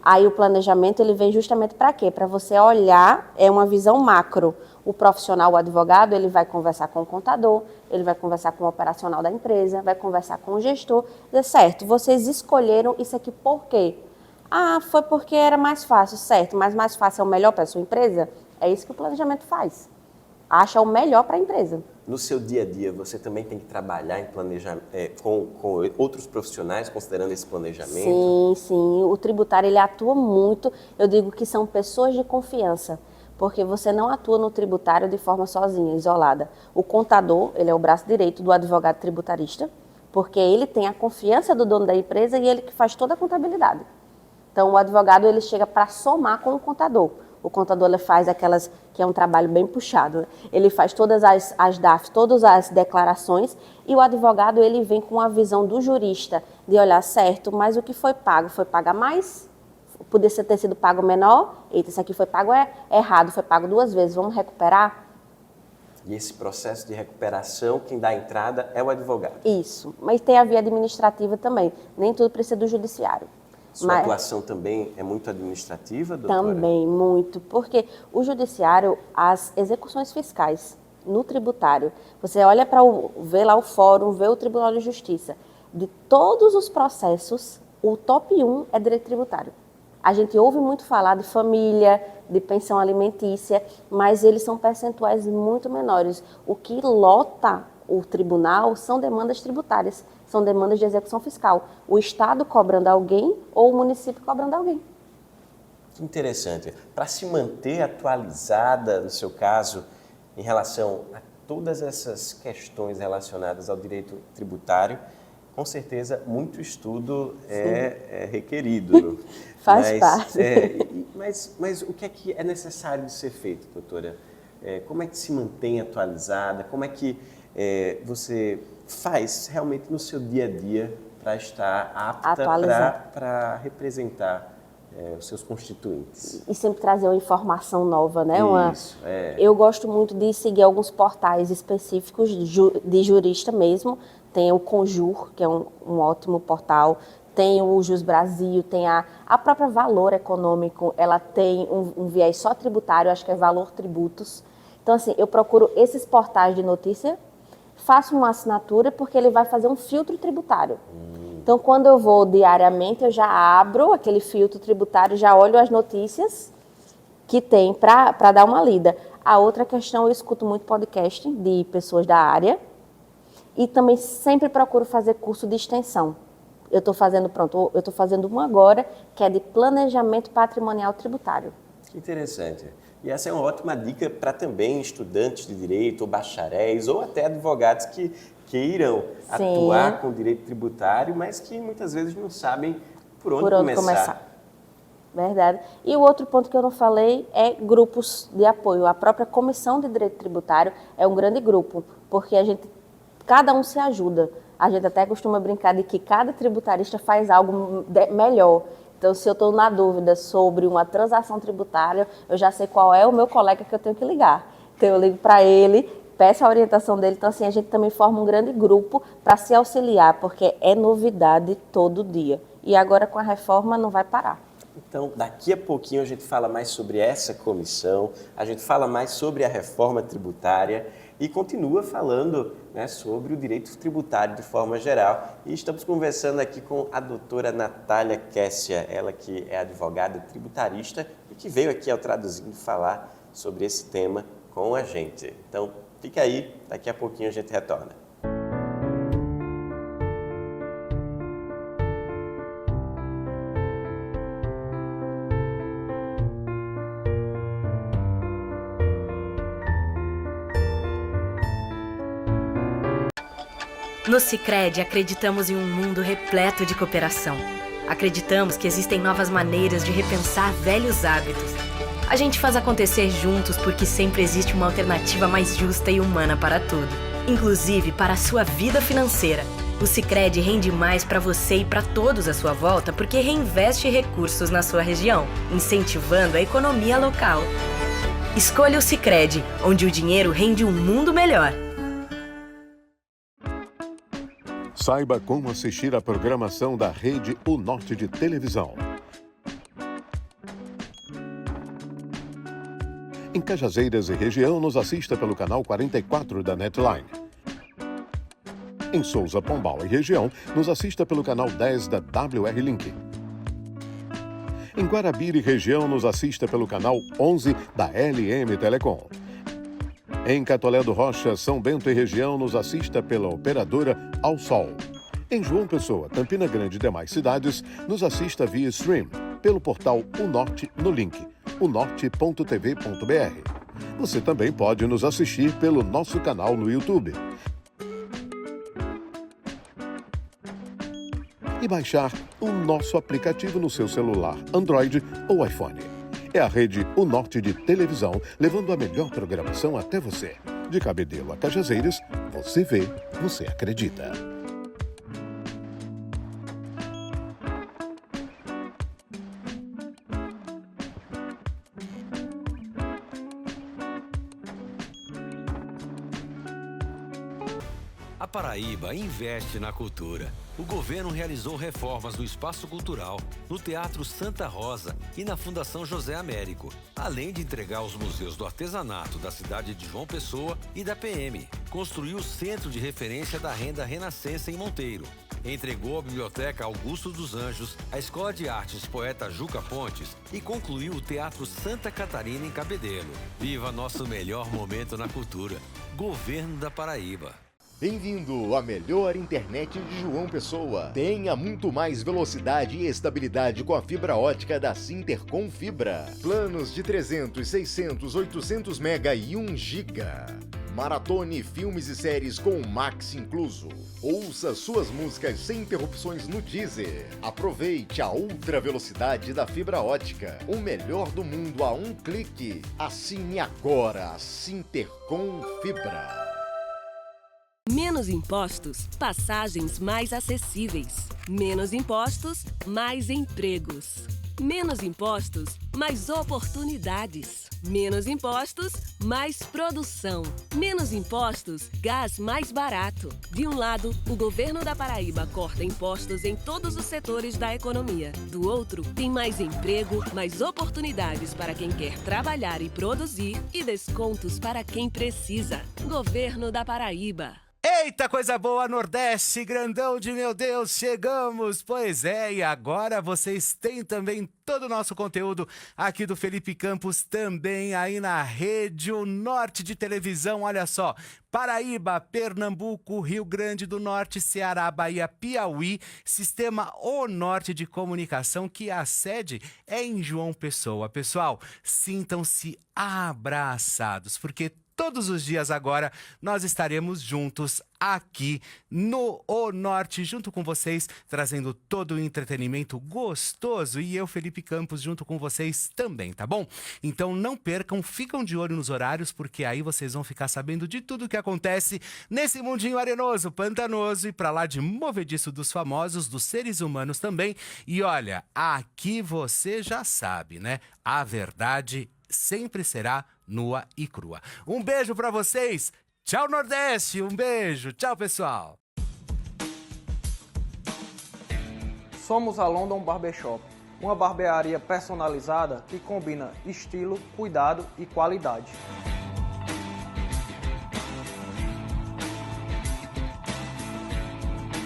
S2: Aí o planejamento ele vem justamente para quê? Para você olhar, é uma visão macro. O profissional, o advogado, ele vai conversar com o contador, ele vai conversar com o operacional da empresa, vai conversar com o gestor, dizer, certo, vocês escolheram isso aqui por quê? Foi porque era mais fácil, certo, mas mais fácil é o melhor para a sua empresa? É isso que o planejamento faz. Acha o melhor para a empresa.
S1: No seu dia a dia, você também tem que trabalhar em com outros profissionais, considerando esse planejamento?
S2: Sim. O tributário, ele atua muito. Eu digo que são pessoas de confiança. porque você não atua no tributário de forma sozinha, isolada. O contador, ele é o braço direito do advogado tributarista, porque ele tem a confiança do dono da empresa e ele que faz toda a contabilidade. Então, o advogado, ele chega para somar com o contador. O contador, ele faz aquelas, que é um trabalho bem puxado, né? Ele faz todas as DAFs, todas as declarações, e o advogado, ele vem com a visão do jurista, de olhar certo, mas o que foi pago a mais? Poderia ter sido pago menor? Eita, isso aqui foi pago errado, foi pago 2 vezes, vamos recuperar?
S1: E esse processo de recuperação, quem dá a entrada é o advogado.
S2: Isso, mas tem a via administrativa também, nem tudo precisa do judiciário.
S1: Sua atuação também é muito administrativa, doutora?
S2: Também, muito, porque o judiciário, as execuções fiscais no tributário, você olha para vê lá o fórum, vê o Tribunal de Justiça, de todos os processos, o top 1 é direito tributário. A gente ouve muito falar de família, de pensão alimentícia, mas eles são percentuais muito menores. O que lota o tribunal são demandas tributárias, são demandas de execução fiscal. O Estado cobrando alguém ou o município cobrando alguém.
S1: Que interessante. Para se manter atualizada, no seu caso, em relação a todas essas questões relacionadas ao direito tributário, com certeza muito estudo é requerido.
S2: Faz parte.
S1: Mas o que é necessário de ser feito, doutora? Como é que se mantém atualizada? Como é que você faz realmente no seu dia a dia para estar apta para representar os seus constituintes?
S2: E sempre trazer uma informação nova, né?
S1: Isso,
S2: Eu gosto muito de seguir alguns portais específicos de jurista mesmo. Tem o Conjur, que é um ótimo portal. Tem o Jus Brasil, tem a própria Valor Econômico, ela tem um viés só tributário, acho que é Valor Tributos. Então, assim, eu procuro esses portais de notícia, faço uma assinatura porque ele vai fazer um filtro tributário. Então, quando eu vou diariamente, eu já abro aquele filtro tributário, já olho as notícias que tem para dar uma lida. A outra questão, eu escuto muito podcast de pessoas da área e também sempre procuro fazer curso de extensão. Eu estou fazendo um agora, que é de planejamento patrimonial tributário.
S1: Que interessante. E essa é uma ótima dica para também estudantes de direito, ou bacharéis, ou até advogados que queiram atuar com direito tributário, mas que muitas vezes não sabem por onde começar.
S2: Verdade. E o outro ponto que eu não falei é grupos de apoio. A própria Comissão de Direito Tributário é um grande grupo, porque cada um se ajuda. A gente até costuma brincar de que cada tributarista faz algo melhor. Então, se eu estou na dúvida sobre uma transação tributária, eu já sei qual é o meu colega que eu tenho que ligar. Então, eu ligo para ele, peço a orientação dele. Então, assim, a gente também forma um grande grupo para se auxiliar, porque é novidade todo dia. E agora, com a reforma, não vai parar.
S1: Então, daqui a pouquinho a gente fala mais sobre essa comissão, a gente fala mais sobre a reforma tributária e continua falando, né, sobre o direito tributário de forma geral. E estamos conversando aqui com a doutora Natália Kessia, ela que é advogada tributarista e que veio aqui ao Traduzindo falar sobre esse tema com a gente. Então, fica aí, daqui a pouquinho a gente retorna.
S3: No Sicredi, acreditamos em um mundo repleto de cooperação. Acreditamos que existem novas maneiras de repensar velhos hábitos. A gente faz acontecer juntos porque sempre existe uma alternativa mais justa e humana para tudo, inclusive para a sua vida financeira. O Sicredi rende mais para você e para todos à sua volta porque reinveste recursos na sua região, incentivando a economia local. Escolha o Sicredi, onde o dinheiro rende um mundo melhor.
S4: Saiba como assistir à programação da rede O Norte de televisão. Em Cajazeiras e região, nos assista pelo canal 44 da Netline. Em Souza, Pombal e região, nos assista pelo canal 10 da WR Link. Em Guarabira e região, nos assista pelo canal 11 da LM Telecom. Em Catolé do Rocha, São Bento e região, nos assista pela operadora Ao Sol. Em João Pessoa, Campina Grande e demais cidades, nos assista via stream, pelo portal O Norte no Link. unorte.tv.br. Você também pode nos assistir pelo nosso canal no YouTube. E baixar o nosso aplicativo no seu celular, Android ou iPhone. É a rede Unorte de televisão, levando a melhor programação até você. De Cabedelo a Cajazeiras, você vê, você acredita.
S5: A Paraíba investe na cultura. O governo realizou reformas no Espaço Cultural, no Teatro Santa Rosa e na Fundação José Américo, além de entregar os museus do artesanato da cidade de João Pessoa e da PM. Construiu o Centro de Referência da Renda Renascença em Monteiro. Entregou a Biblioteca Augusto dos Anjos, a Escola de Artes Poeta Juca Pontes e concluiu o Teatro Santa Catarina em Cabedelo. Viva nosso melhor momento na cultura. Governo da Paraíba.
S6: Bem-vindo à melhor internet de João Pessoa. Tenha muito mais velocidade e estabilidade com a fibra ótica da Sintercom Fibra. Planos de 300, 600, 800 mega e 1 giga. Maratone filmes e séries com o Max incluso. Ouça suas músicas sem interrupções no Deezer. Aproveite a ultra velocidade da fibra ótica. O melhor do mundo a um clique. Assine agora a Sintercom Fibra.
S7: Menos impostos, passagens mais acessíveis. Menos impostos, mais empregos. Menos impostos, mais oportunidades. Menos impostos, mais produção. Menos impostos, gás mais barato. De um lado, o governo da Paraíba corta impostos em todos os setores da economia. Do outro, tem mais emprego, mais oportunidades para quem quer trabalhar e produzir e descontos para quem precisa. Governo da Paraíba.
S8: Eita, coisa boa, Nordeste, grandão de meu Deus, chegamos! Pois é, e agora vocês têm também todo o nosso conteúdo aqui do Felipe Campos, também aí na rede Unorte de televisão, olha só, Paraíba, Pernambuco, Rio Grande do Norte, Ceará, Bahia, Piauí, Sistema Unorte de Comunicação, que a sede é em João Pessoa. Pessoal, sintam-se abraçados, porque todos os dias agora nós estaremos juntos aqui no Unorte, junto com vocês, trazendo todo o entretenimento gostoso e eu, Felipe Campos, junto com vocês também, tá bom? Então não percam, ficam de olho nos horários, porque aí vocês vão ficar sabendo de tudo o que acontece nesse mundinho arenoso, pantanoso e pra lá de movediço dos famosos, dos seres humanos também. E olha, aqui você já sabe, né? A verdade sempre será nua e crua. Um beijo pra vocês. Tchau, Nordeste. Um beijo. Tchau, pessoal.
S9: Somos a London Barbershop, uma barbearia personalizada que combina estilo, cuidado e qualidade.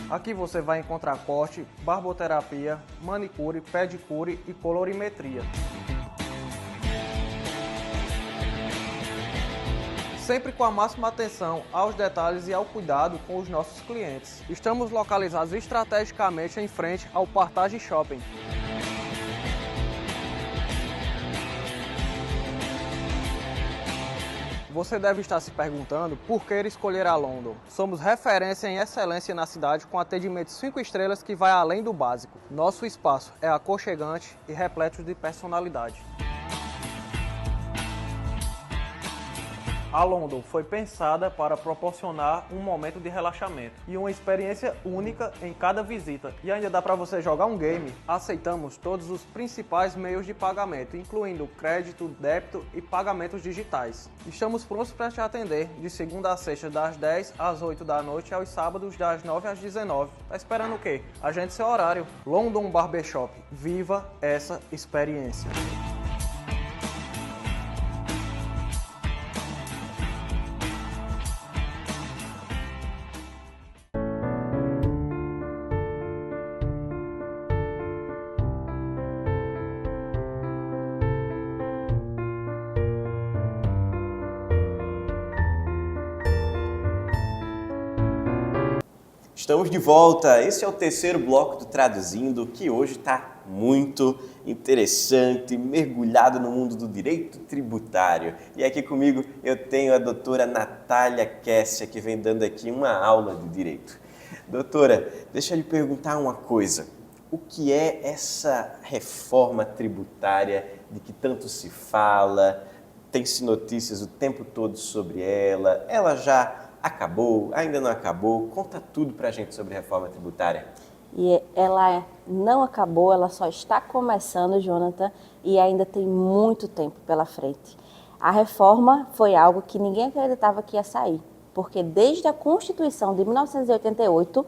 S9: Aqui você vai encontrar corte, barboterapia, manicure, pedicure e colorimetria. Sempre com a máxima atenção aos detalhes e ao cuidado com os nossos clientes. Estamos localizados estrategicamente em frente ao Partage Shopping. Você deve estar se perguntando por que escolher a London. Somos referência em excelência na cidade com atendimento 5 estrelas que vai além do básico. Nosso espaço é aconchegante e repleto de personalidade. A London foi pensada para proporcionar um momento de relaxamento e uma experiência única em cada visita. E ainda dá para você jogar um game. Aceitamos todos os principais meios de pagamento, incluindo crédito, débito e pagamentos digitais. Estamos prontos para te atender de segunda a sexta das 10 às 8 da noite e aos sábados das 9 às 19. Tá esperando o quê? Agende seu horário. London Barbershop. Viva essa experiência.
S1: Estamos de volta. Esse é o terceiro bloco do Traduzindo, que hoje está muito interessante, mergulhado no mundo do direito tributário. E aqui comigo eu tenho a doutora Natália Kessia, que vem dando aqui uma aula de direito. Doutora, deixa eu lhe perguntar uma coisa. O que é essa reforma tributária de que tanto se fala? Tem-se notícias o tempo todo sobre ela. Ela já acabou? Ainda não acabou? Conta tudo pra gente sobre reforma tributária.
S2: E ela não acabou, ela só está começando, Jonathan, e ainda tem muito tempo pela frente. A reforma foi algo que ninguém acreditava que ia sair, porque desde a Constituição de 1988,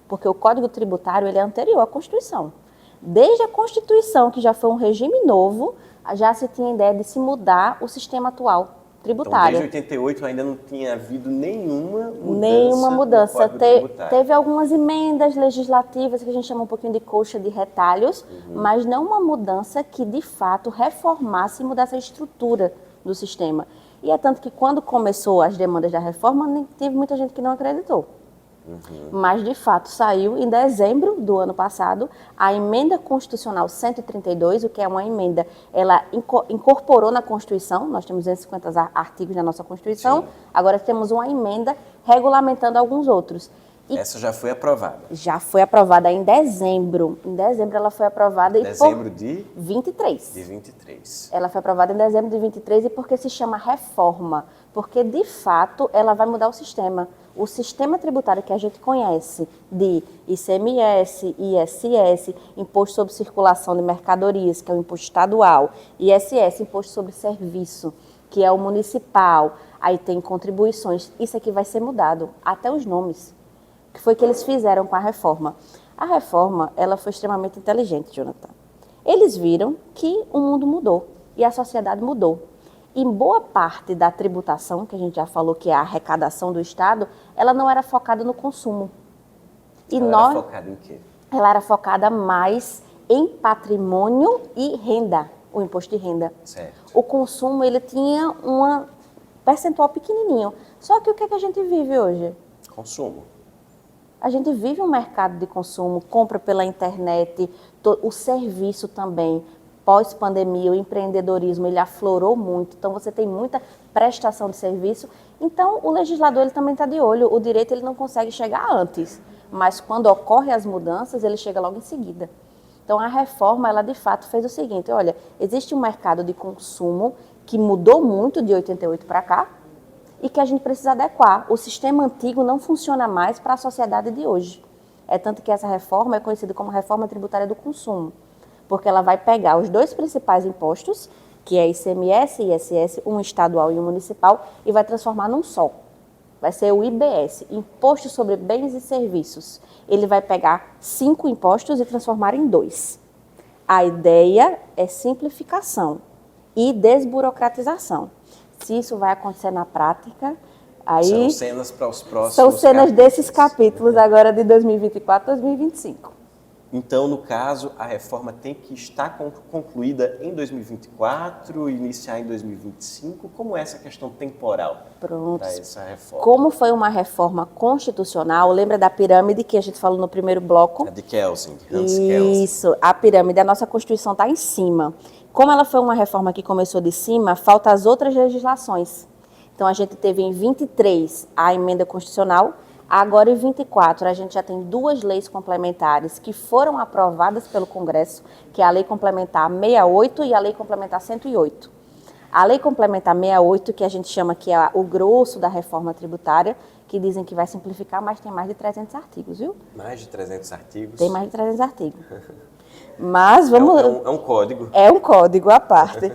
S2: porque o Código Tributário ele é anterior à Constituição, desde a Constituição, que já foi um regime novo, já se tinha a ideia de se mudar o sistema atual tributário.
S1: Então, desde 88 ainda não tinha havido nenhuma mudança.
S2: No Código Tributário. Teve algumas emendas legislativas que a gente chama um pouquinho de coxa de retalhos, mas não uma mudança que de fato reformasse e mudasse a estrutura do sistema. E é tanto que quando começou as demandas da reforma, teve muita gente que não acreditou. Mas, de fato, saiu em dezembro do ano passado a Emenda Constitucional 132, o que é uma emenda, ela incorporou na Constituição, nós temos 250 artigos na nossa Constituição, sim. Agora temos uma emenda regulamentando alguns outros.
S1: E essa já foi aprovada?
S2: Já foi aprovada em dezembro. Em dezembro ela foi aprovada.
S1: Dezembro de?
S2: 23.
S1: De 23.
S2: Ela foi aprovada em dezembro de 23 e porque se chama reforma? Porque, de fato, ela vai mudar o sistema. O sistema tributário que a gente conhece de ICMS, ISS, Imposto sobre Circulação de Mercadorias, que é o imposto estadual, ISS, Imposto sobre Serviço, que é o municipal, aí tem contribuições, isso aqui vai ser mudado, até os nomes, que foi que eles fizeram com a reforma. A reforma, ela foi extremamente inteligente, Jonathan. Eles viram que o mundo mudou e a sociedade mudou. Em boa parte da tributação, que a gente já falou que é a arrecadação do Estado, ela não era focada no consumo.
S1: Ela era focada em quê?
S2: Ela era focada mais em patrimônio e renda, o imposto de renda.
S1: Certo.
S2: O consumo, ele tinha um percentual pequenininho. Só que o que é que a gente vive hoje?
S1: Consumo.
S2: A gente vive um mercado de consumo, compra pela internet, o serviço também. Pós-pandemia, o empreendedorismo, ele aflorou muito, então você tem muita prestação de serviço. Então, o legislador ele também está de olho, o direito ele não consegue chegar antes, mas quando ocorrem as mudanças, ele chega logo em seguida. Então, a reforma, ela de fato fez o seguinte, olha, existe um mercado de consumo que mudou muito de 88 para cá e que a gente precisa adequar. O sistema antigo não funciona mais para a sociedade de hoje. É tanto que essa reforma é conhecida como reforma tributária do consumo, porque ela vai pegar os dois principais impostos, que é ICMS e ISS, um estadual e um municipal, e vai transformar num só. Vai ser o IBS, Imposto sobre Bens e Serviços. Ele vai pegar 5 impostos e transformar em 2. A ideia é simplificação e desburocratização. Se isso vai acontecer na prática, aí...
S1: São cenas para os próximos
S2: São cenas desses capítulos agora de 2024 a 2025.
S1: Então, no caso, a reforma tem que estar concluída em 2024, iniciar em 2025. Como é essa questão temporal para essa reforma?
S2: Como foi uma reforma constitucional, lembra da pirâmide que a gente falou no primeiro bloco?
S1: A de Kelsen, Hans Kelsen.
S2: Isso, a pirâmide, a nossa Constituição está em cima. Como ela foi uma reforma que começou de cima, faltam as outras legislações. Então, a gente teve em 23 a emenda constitucional. Agora, em 24, a gente já tem 2 leis complementares que foram aprovadas pelo Congresso, que é a Lei Complementar 68 e a Lei Complementar 108. A Lei Complementar 68, que a gente chama que é o grosso da reforma tributária, que dizem que vai simplificar, mas tem mais de 300 artigos, viu?
S1: Mais de 300 artigos?
S2: Tem mais de 300 artigos. Mas vamos...
S1: É um código.
S2: É um código à parte.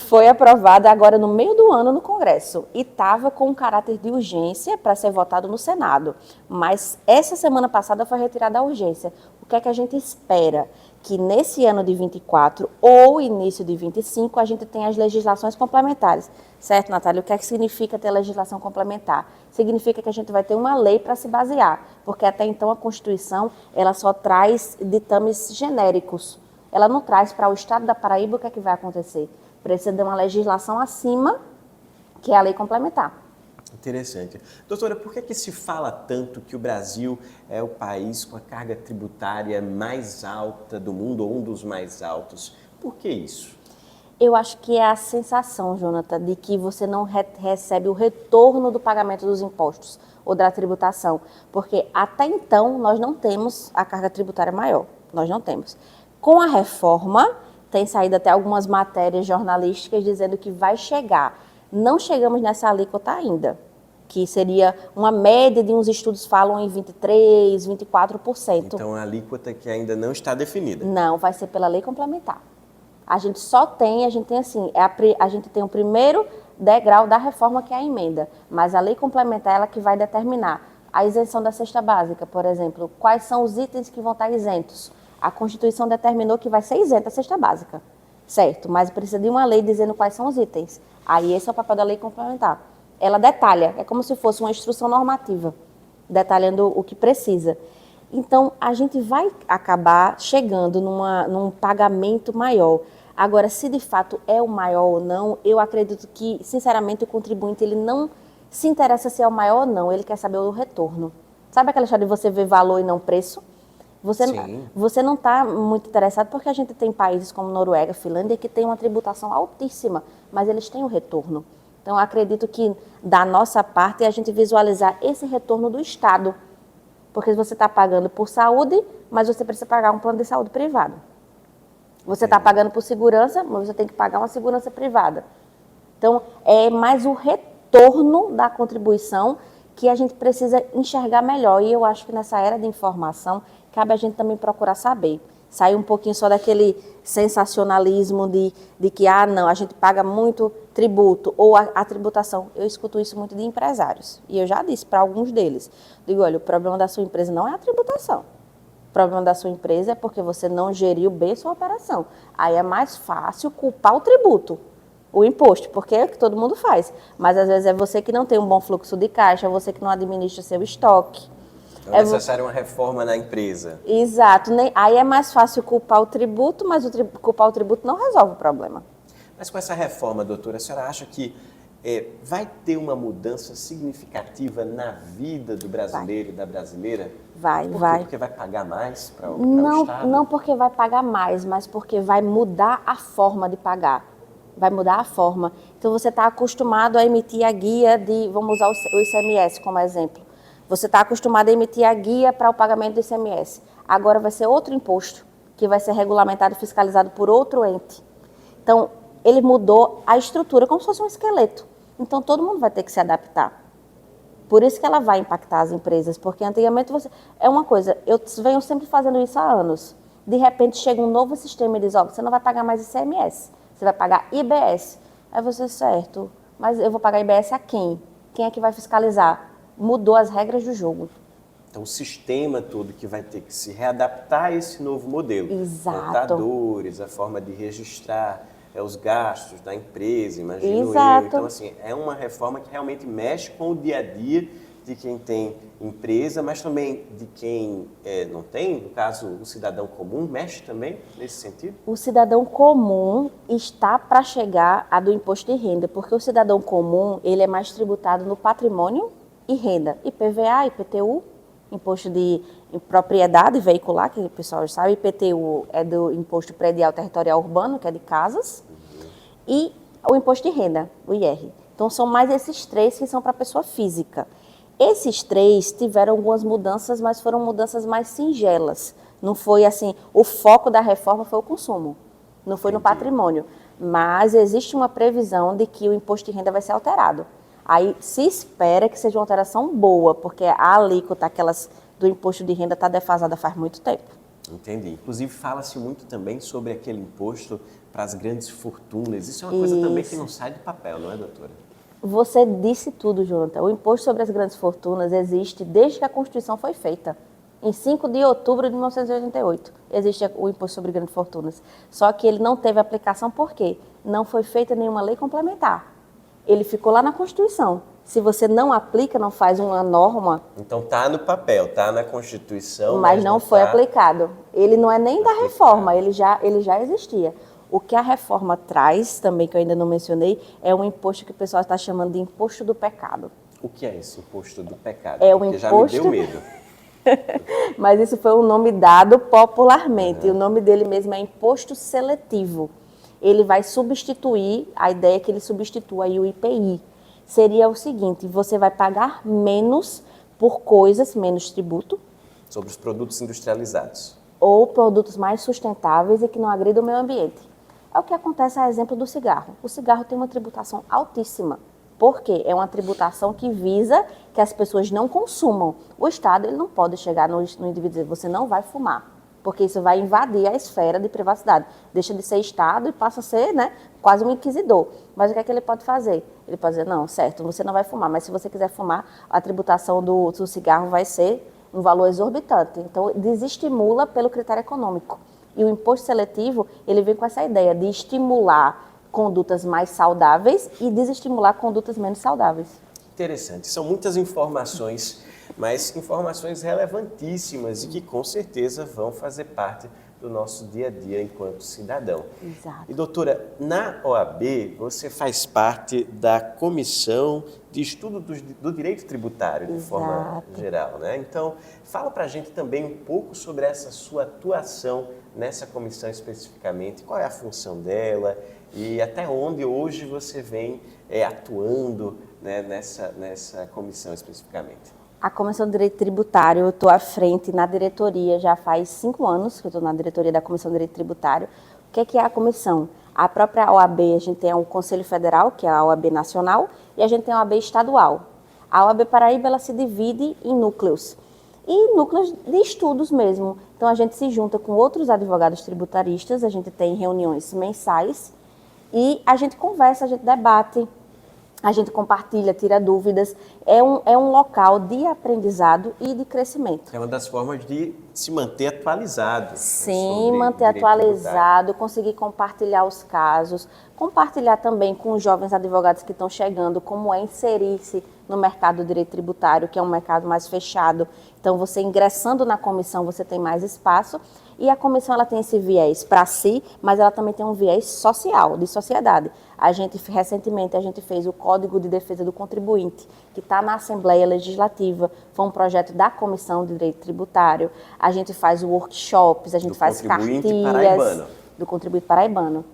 S2: Foi aprovada agora no meio do ano no Congresso e estava com um caráter de urgência para ser votado no Senado. Mas essa semana passada foi retirada a urgência. O que é que a gente espera? Que nesse ano de 24 ou início de 25 a gente tenha as legislações complementares. Certo, Natália? O que é que significa ter legislação complementar? Significa que a gente vai ter uma lei para se basear, porque até então a Constituição ela só traz ditames genéricos. Ela não traz para o Estado da Paraíba o que é que vai acontecer. Precisa de uma legislação acima, que é a lei complementar.
S1: Interessante. Doutora, por que se fala tanto que o Brasil é o país com a carga tributária mais alta do mundo, ou um dos mais altos? Por que isso?
S2: Eu acho que é a sensação, Jonathan, de que você não recebe o retorno do pagamento dos impostos ou da tributação, porque até então nós não temos a carga tributária maior, nós não temos. Com a reforma, tem saído até algumas matérias jornalísticas dizendo que vai chegar. Não chegamos nessa alíquota ainda, que seria uma média de uns estudos falam em 23%, 24%.
S1: Então, a alíquota que ainda não está definida.
S2: Não, vai ser pela lei complementar. A gente tem assim, a gente tem o primeiro degrau da reforma, que é a emenda, mas a lei complementar é ela que vai determinar a isenção da cesta básica, por exemplo, quais são os itens que vão estar isentos. A Constituição determinou que vai ser isenta a cesta básica, certo? Mas precisa de uma lei dizendo quais são os itens. Aí esse é o papel da lei complementar. Ela detalha, é como se fosse uma instrução normativa, detalhando o que precisa. Então, a gente vai acabar chegando num pagamento maior. Agora, se de fato é o maior ou não, eu acredito que, sinceramente, o contribuinte ele não se interessa se é o maior ou não, ele quer saber o retorno. Sabe aquela história de você ver valor e não preço? Você não está muito interessado porque a gente tem países como Noruega, Finlândia, que tem uma tributação altíssima, mas eles têm o retorno. Então, eu acredito que, da nossa parte, é a gente visualizar esse retorno do Estado. Porque você está pagando por saúde, mas você precisa pagar um plano de saúde privado. Você está pagando por segurança, mas você tem que pagar uma segurança privada. Então, é mais o retorno da contribuição que a gente precisa enxergar melhor. E eu acho que nessa era de informação, cabe a gente também procurar saber. Sair um pouquinho só daquele sensacionalismo de que, não, a gente paga muito tributo ou a tributação. Eu escuto isso muito de empresários. E eu já disse para alguns deles. Digo, olha, o problema da sua empresa não é a tributação. O problema da sua empresa é porque você não geriu bem sua operação. Aí é mais fácil culpar o tributo, o imposto, porque é o que todo mundo faz. Mas às vezes é você que não tem um bom fluxo de caixa, é você que não administra seu estoque.
S1: Então é necessário uma reforma na empresa.
S2: Exato. Aí é mais fácil culpar o tributo, mas culpar o tributo não resolve o problema.
S1: Mas com essa reforma, doutora, a senhora acha que vai ter uma mudança significativa na vida do brasileiro e da brasileira?
S2: Vai.
S1: Porque vai pagar mais para o Estado?
S2: Não porque vai pagar mais, mas porque vai mudar a forma de pagar. Vai mudar a forma. Então, você está acostumado a emitir a guia vamos usar o ICMS como exemplo. Você está acostumado a emitir a guia para o pagamento do ICMS. Agora vai ser outro imposto, que vai ser regulamentado e fiscalizado por outro ente. Então, ele mudou a estrutura, como se fosse um esqueleto. Então, todo mundo vai ter que se adaptar. Por isso que ela vai impactar as empresas, porque antigamente é uma coisa, eu venho sempre fazendo isso há anos. De repente, chega um novo sistema e diz, você não vai pagar mais ICMS, você vai pagar IBS. Aí você, certo, mas eu vou pagar IBS a quem? Quem é que vai fiscalizar? Mudou as regras do jogo.
S1: Então, o sistema todo que vai ter que se readaptar a esse novo modelo.
S2: Exato.
S1: Contadores, a forma de registrar os gastos da empresa, imagino
S2: Exato.
S1: eu. Então, assim, é uma reforma que realmente mexe com o dia a dia de quem tem empresa, mas também de quem não tem, no caso, o cidadão comum, mexe também nesse sentido?
S2: O cidadão comum está para chegar a do imposto de renda, porque o cidadão comum, ele é mais tributado no patrimônio e renda, IPVA, IPTU, imposto de propriedade veicular, que o pessoal já sabe, IPTU é do Imposto Predial Territorial Urbano, que é de casas, e o imposto de renda, o IR. Então, são mais esses três que são para a pessoa física. Esses três tiveram algumas mudanças, mas foram mudanças mais singelas. Não foi assim, o foco da reforma foi o consumo, não foi no patrimônio. Mas existe uma previsão de que o imposto de renda vai ser alterado. Aí se espera que seja uma alteração boa, porque a alíquota do imposto de renda está defasada faz muito tempo.
S1: Entendi. Inclusive, fala-se muito também sobre aquele imposto para as grandes fortunas. Isso é uma coisa também que não sai do papel, não é, doutora?
S2: Você disse tudo, Jonathan. O imposto sobre as grandes fortunas existe desde que a Constituição foi feita. Em 5 de outubro de 1988, existe o imposto sobre grandes fortunas. Só que ele não teve aplicação por quê? Não foi feita nenhuma lei complementar. Ele ficou lá na Constituição. Se você não aplica, não faz uma norma...
S1: Então está no papel, está na Constituição,
S2: mas não foi aplicado. Ele não é nem da reforma, ele já existia. O que a reforma traz, também que eu ainda não mencionei, é um imposto que o pessoal está chamando de imposto do pecado.
S1: O que é esse imposto do pecado?
S2: É o
S1: Porque já
S2: imposto...
S1: me deu medo.
S2: Mas isso foi um nome dado popularmente. E o nome dele mesmo é imposto seletivo. Ele vai substituir, a ideia é que ele substitua aí o IPI. Seria o seguinte, você vai pagar menos por coisas, menos tributo.
S1: Sobre os produtos industrializados.
S2: Ou produtos mais sustentáveis e que não agridam o meio ambiente. É o que acontece a exemplo do cigarro. O cigarro tem uma tributação altíssima. Por quê? É uma tributação que visa que as pessoas não consumam. O Estado ele não pode chegar no indivíduo e dizer, você não vai fumar, porque isso vai invadir a esfera de privacidade. Deixa de ser Estado e passa a ser, né, quase um inquisidor. Mas o que é que ele pode fazer? Ele pode dizer, não, certo, você não vai fumar, mas se você quiser fumar, a tributação do cigarro vai ser um valor exorbitante. Então, desestimula pelo critério econômico. E o imposto seletivo, ele vem com essa ideia de estimular condutas mais saudáveis e desestimular condutas menos saudáveis.
S1: Interessante. São muitas informações, mas informações relevantíssimas e que com certeza vão fazer parte do nosso dia a dia enquanto cidadão.
S2: Exato.
S1: E doutora, na OAB você faz parte da Comissão de Estudo do Direito Tributário, de forma geral, né? Então, fala pra gente também um pouco sobre essa sua atuação nessa comissão especificamente, qual é a função dela e até onde hoje você vem atuando, né, nessa comissão especificamente.
S2: A Comissão de Direito Tributário, eu estou à frente na diretoria, já faz 5 anos que eu estou na diretoria da Comissão de Direito Tributário. O que é a comissão? A própria OAB, a gente tem um Conselho Federal, que é a OAB Nacional, e a gente tem a OAB Estadual. A OAB Paraíba, ela se divide em núcleos, e núcleos de estudos mesmo. Então, a gente se junta com outros advogados tributaristas, a gente tem reuniões mensais, e a gente conversa, a gente debate, a gente compartilha, tira dúvidas. É um local de aprendizado e de crescimento.
S1: É uma das formas de se manter atualizado.
S2: Sim, manter atualizado, conseguir compartilhar os casos, compartilhar também com os jovens advogados que estão chegando como é inserir-se no mercado do direito tributário, que é um mercado mais fechado. Então, você ingressando na comissão, você tem mais espaço. E a comissão ela tem esse viés para si, mas ela também tem um viés social, de sociedade. Recentemente, a gente fez o Código de Defesa do Contribuinte, que está na Assembleia Legislativa. Foi um projeto da Comissão de Direito Tributário. A gente faz workshops, a gente faz cartilhas.
S1: Paraibano.
S2: Do contribuinte paraibano.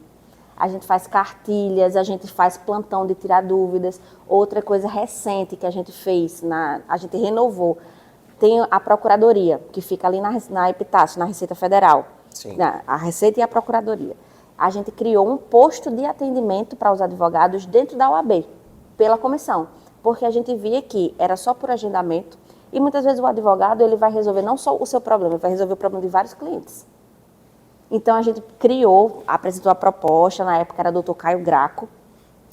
S2: A gente faz cartilhas, a gente faz plantão de tirar dúvidas. Outra coisa recente que a gente fez, a gente renovou, tem a Procuradoria, que fica ali na Epitácio, na Receita Federal.
S1: Sim.
S2: A Receita e a Procuradoria. A gente criou um posto de atendimento para os advogados dentro da OAB, pela comissão, porque a gente via que era só por agendamento e muitas vezes o advogado ele vai resolver não só o seu problema, ele vai resolver o problema de vários clientes. Então a gente apresentou a proposta, na época era o doutor Caio Graco,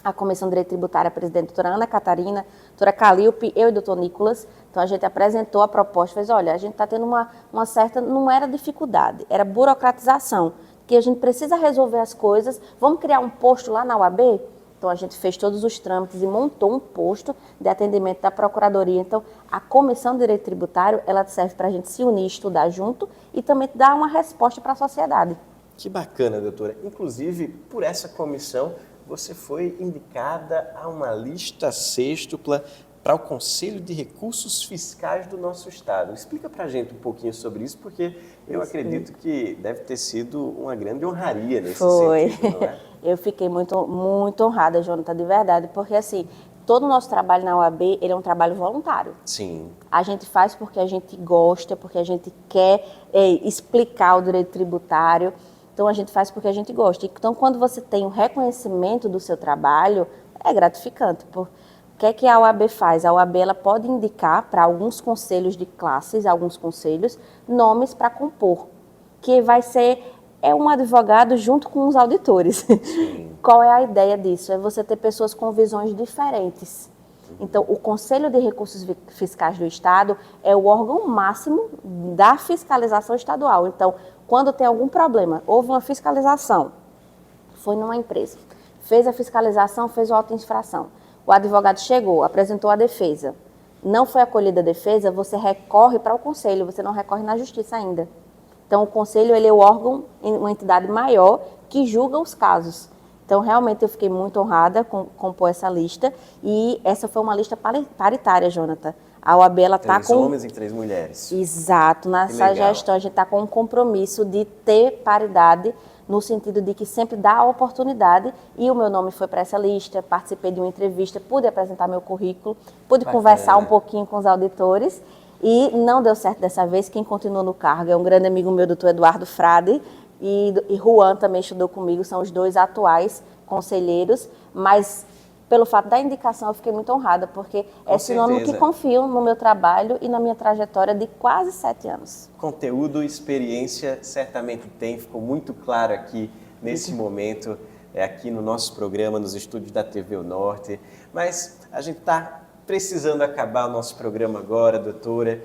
S2: a Comissão de Direito Tributário, a presidente, a doutora Ana Catarina, a doutora Calilpe, eu e o doutor Nicolas. Então, a gente apresentou a proposta, fez, olha, a gente está tendo uma certa, não era dificuldade, era burocratização, que a gente precisa resolver as coisas, vamos criar um posto lá na UAB? Então, a gente fez todos os trâmites e montou um posto de atendimento da Procuradoria. Então, a Comissão de Direito Tributário, ela serve para a gente se unir, estudar junto e também dar uma resposta para a sociedade.
S1: Que bacana, doutora. Inclusive, por essa comissão, você foi indicada a uma lista sextupla para o Conselho de Recursos Fiscais do nosso Estado. Explica para a gente um pouquinho sobre isso, porque eu acredito que deve ter sido uma grande honraria nesse sentido, não é?
S2: Eu fiquei muito, muito honrada, Jonathan, de verdade, porque assim, todo o nosso trabalho na OAB, ele é um trabalho voluntário.
S1: Sim.
S2: A gente faz porque a gente gosta, porque a gente quer explicar o direito tributário. Então, a gente faz porque a gente gosta. Então, quando você tem o reconhecimento do seu trabalho, é gratificante. O que a OAB faz? A OAB ela pode indicar para alguns conselhos de classes, alguns conselhos, nomes para compor, que vai ser um advogado junto com os auditores. Sim. Qual é a ideia disso? É você ter pessoas com visões diferentes. Então, o Conselho de Recursos Fiscais do Estado é o órgão máximo da fiscalização estadual. Então, quando tem algum problema, houve uma fiscalização, foi numa empresa, fez a fiscalização, fez a auto-infração, o advogado chegou, apresentou a defesa, não foi acolhida a defesa, você recorre para o Conselho, você não recorre na Justiça ainda. Então, o Conselho ele é o órgão, uma entidade maior que julga os casos. Então, realmente, eu fiquei muito honrada com compor essa lista. E essa foi uma lista paritária, Jonathan. A OAB, ela está com...
S1: 3 homens e 3 mulheres.
S2: Exato. Nessa gestão, a gente está com um compromisso de ter paridade, no sentido de que sempre dá a oportunidade. E o meu nome foi para essa lista, participei de uma entrevista, pude apresentar meu currículo, pude conversar um pouquinho com os auditores. E não deu certo dessa vez. Quem continuou no cargo é um grande amigo meu, doutor Eduardo Frade, e Juan também estudou comigo, são os 2 atuais conselheiros, mas pelo fato da indicação eu fiquei muito honrada, porque é sinônimo que confio no meu trabalho e na minha trajetória de quase 7 anos.
S1: Conteúdo, experiência, certamente tem, ficou muito claro aqui nesse momento, aqui no nosso programa, nos estúdios da TV O Norte, mas a gente está precisando acabar o nosso programa agora, doutora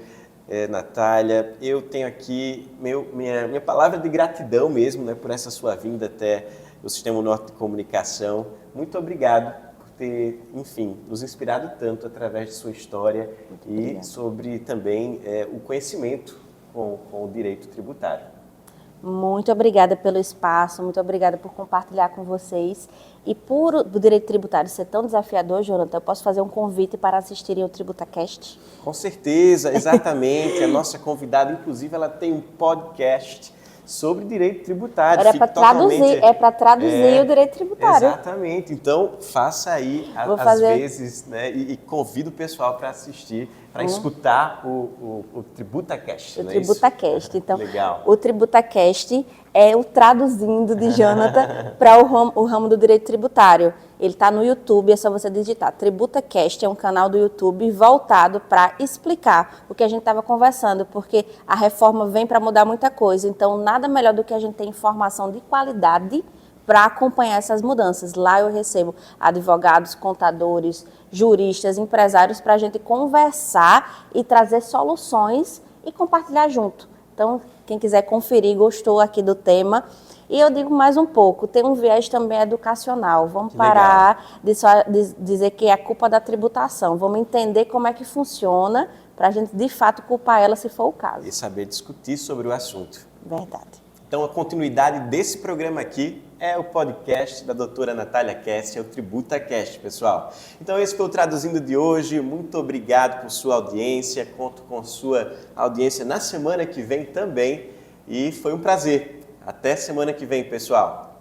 S1: Natália. Eu tenho aqui minha palavra de gratidão mesmo, né, por essa sua vinda até o Sistema Norte de Comunicação. Muito obrigado por ter, enfim, nos inspirado tanto através de sua história e sobre também o conhecimento com o direito tributário.
S2: Muito obrigada pelo espaço, muito obrigada por compartilhar com vocês. E por o direito tributário ser tão desafiador, Jonathan, eu posso fazer um convite para assistirem o TributaCast?
S1: Com certeza, exatamente. A nossa convidada, inclusive, ela tem um podcast sobre direito tributário.
S2: É para traduzir o direito tributário.
S1: Exatamente. Então, faça aí, vezes, né, e convido o pessoal para assistir, para escutar o TributaCast.
S2: O TributaCast. Então,
S1: legal.
S2: O TributaCast é o traduzindo de Jonathan para o ramo do direito tributário. Ele está no YouTube, é só você digitar. TributaCast é um canal do YouTube voltado para explicar o que a gente estava conversando, porque a reforma vem para mudar muita coisa. Então, nada melhor do que a gente ter informação de qualidade para acompanhar essas mudanças. Lá eu recebo advogados, contadores, juristas, empresários, para a gente conversar e trazer soluções e compartilhar junto. Então, quem quiser conferir, gostou aqui do tema. E eu digo mais um pouco, tem um viés também educacional. Vamos parar de só dizer que é culpa da tributação. Vamos entender como é que funciona para a gente, de fato, culpar ela se for o caso.
S1: E saber discutir sobre o assunto.
S2: Verdade.
S1: Então, a continuidade desse programa aqui é o podcast da doutora Natália Kest, é o TributaCast, pessoal. Então, esse foi o Traduzindo de hoje. Muito obrigado por sua audiência. Conto com sua audiência na semana que vem também. E foi um prazer. Até semana que vem, pessoal.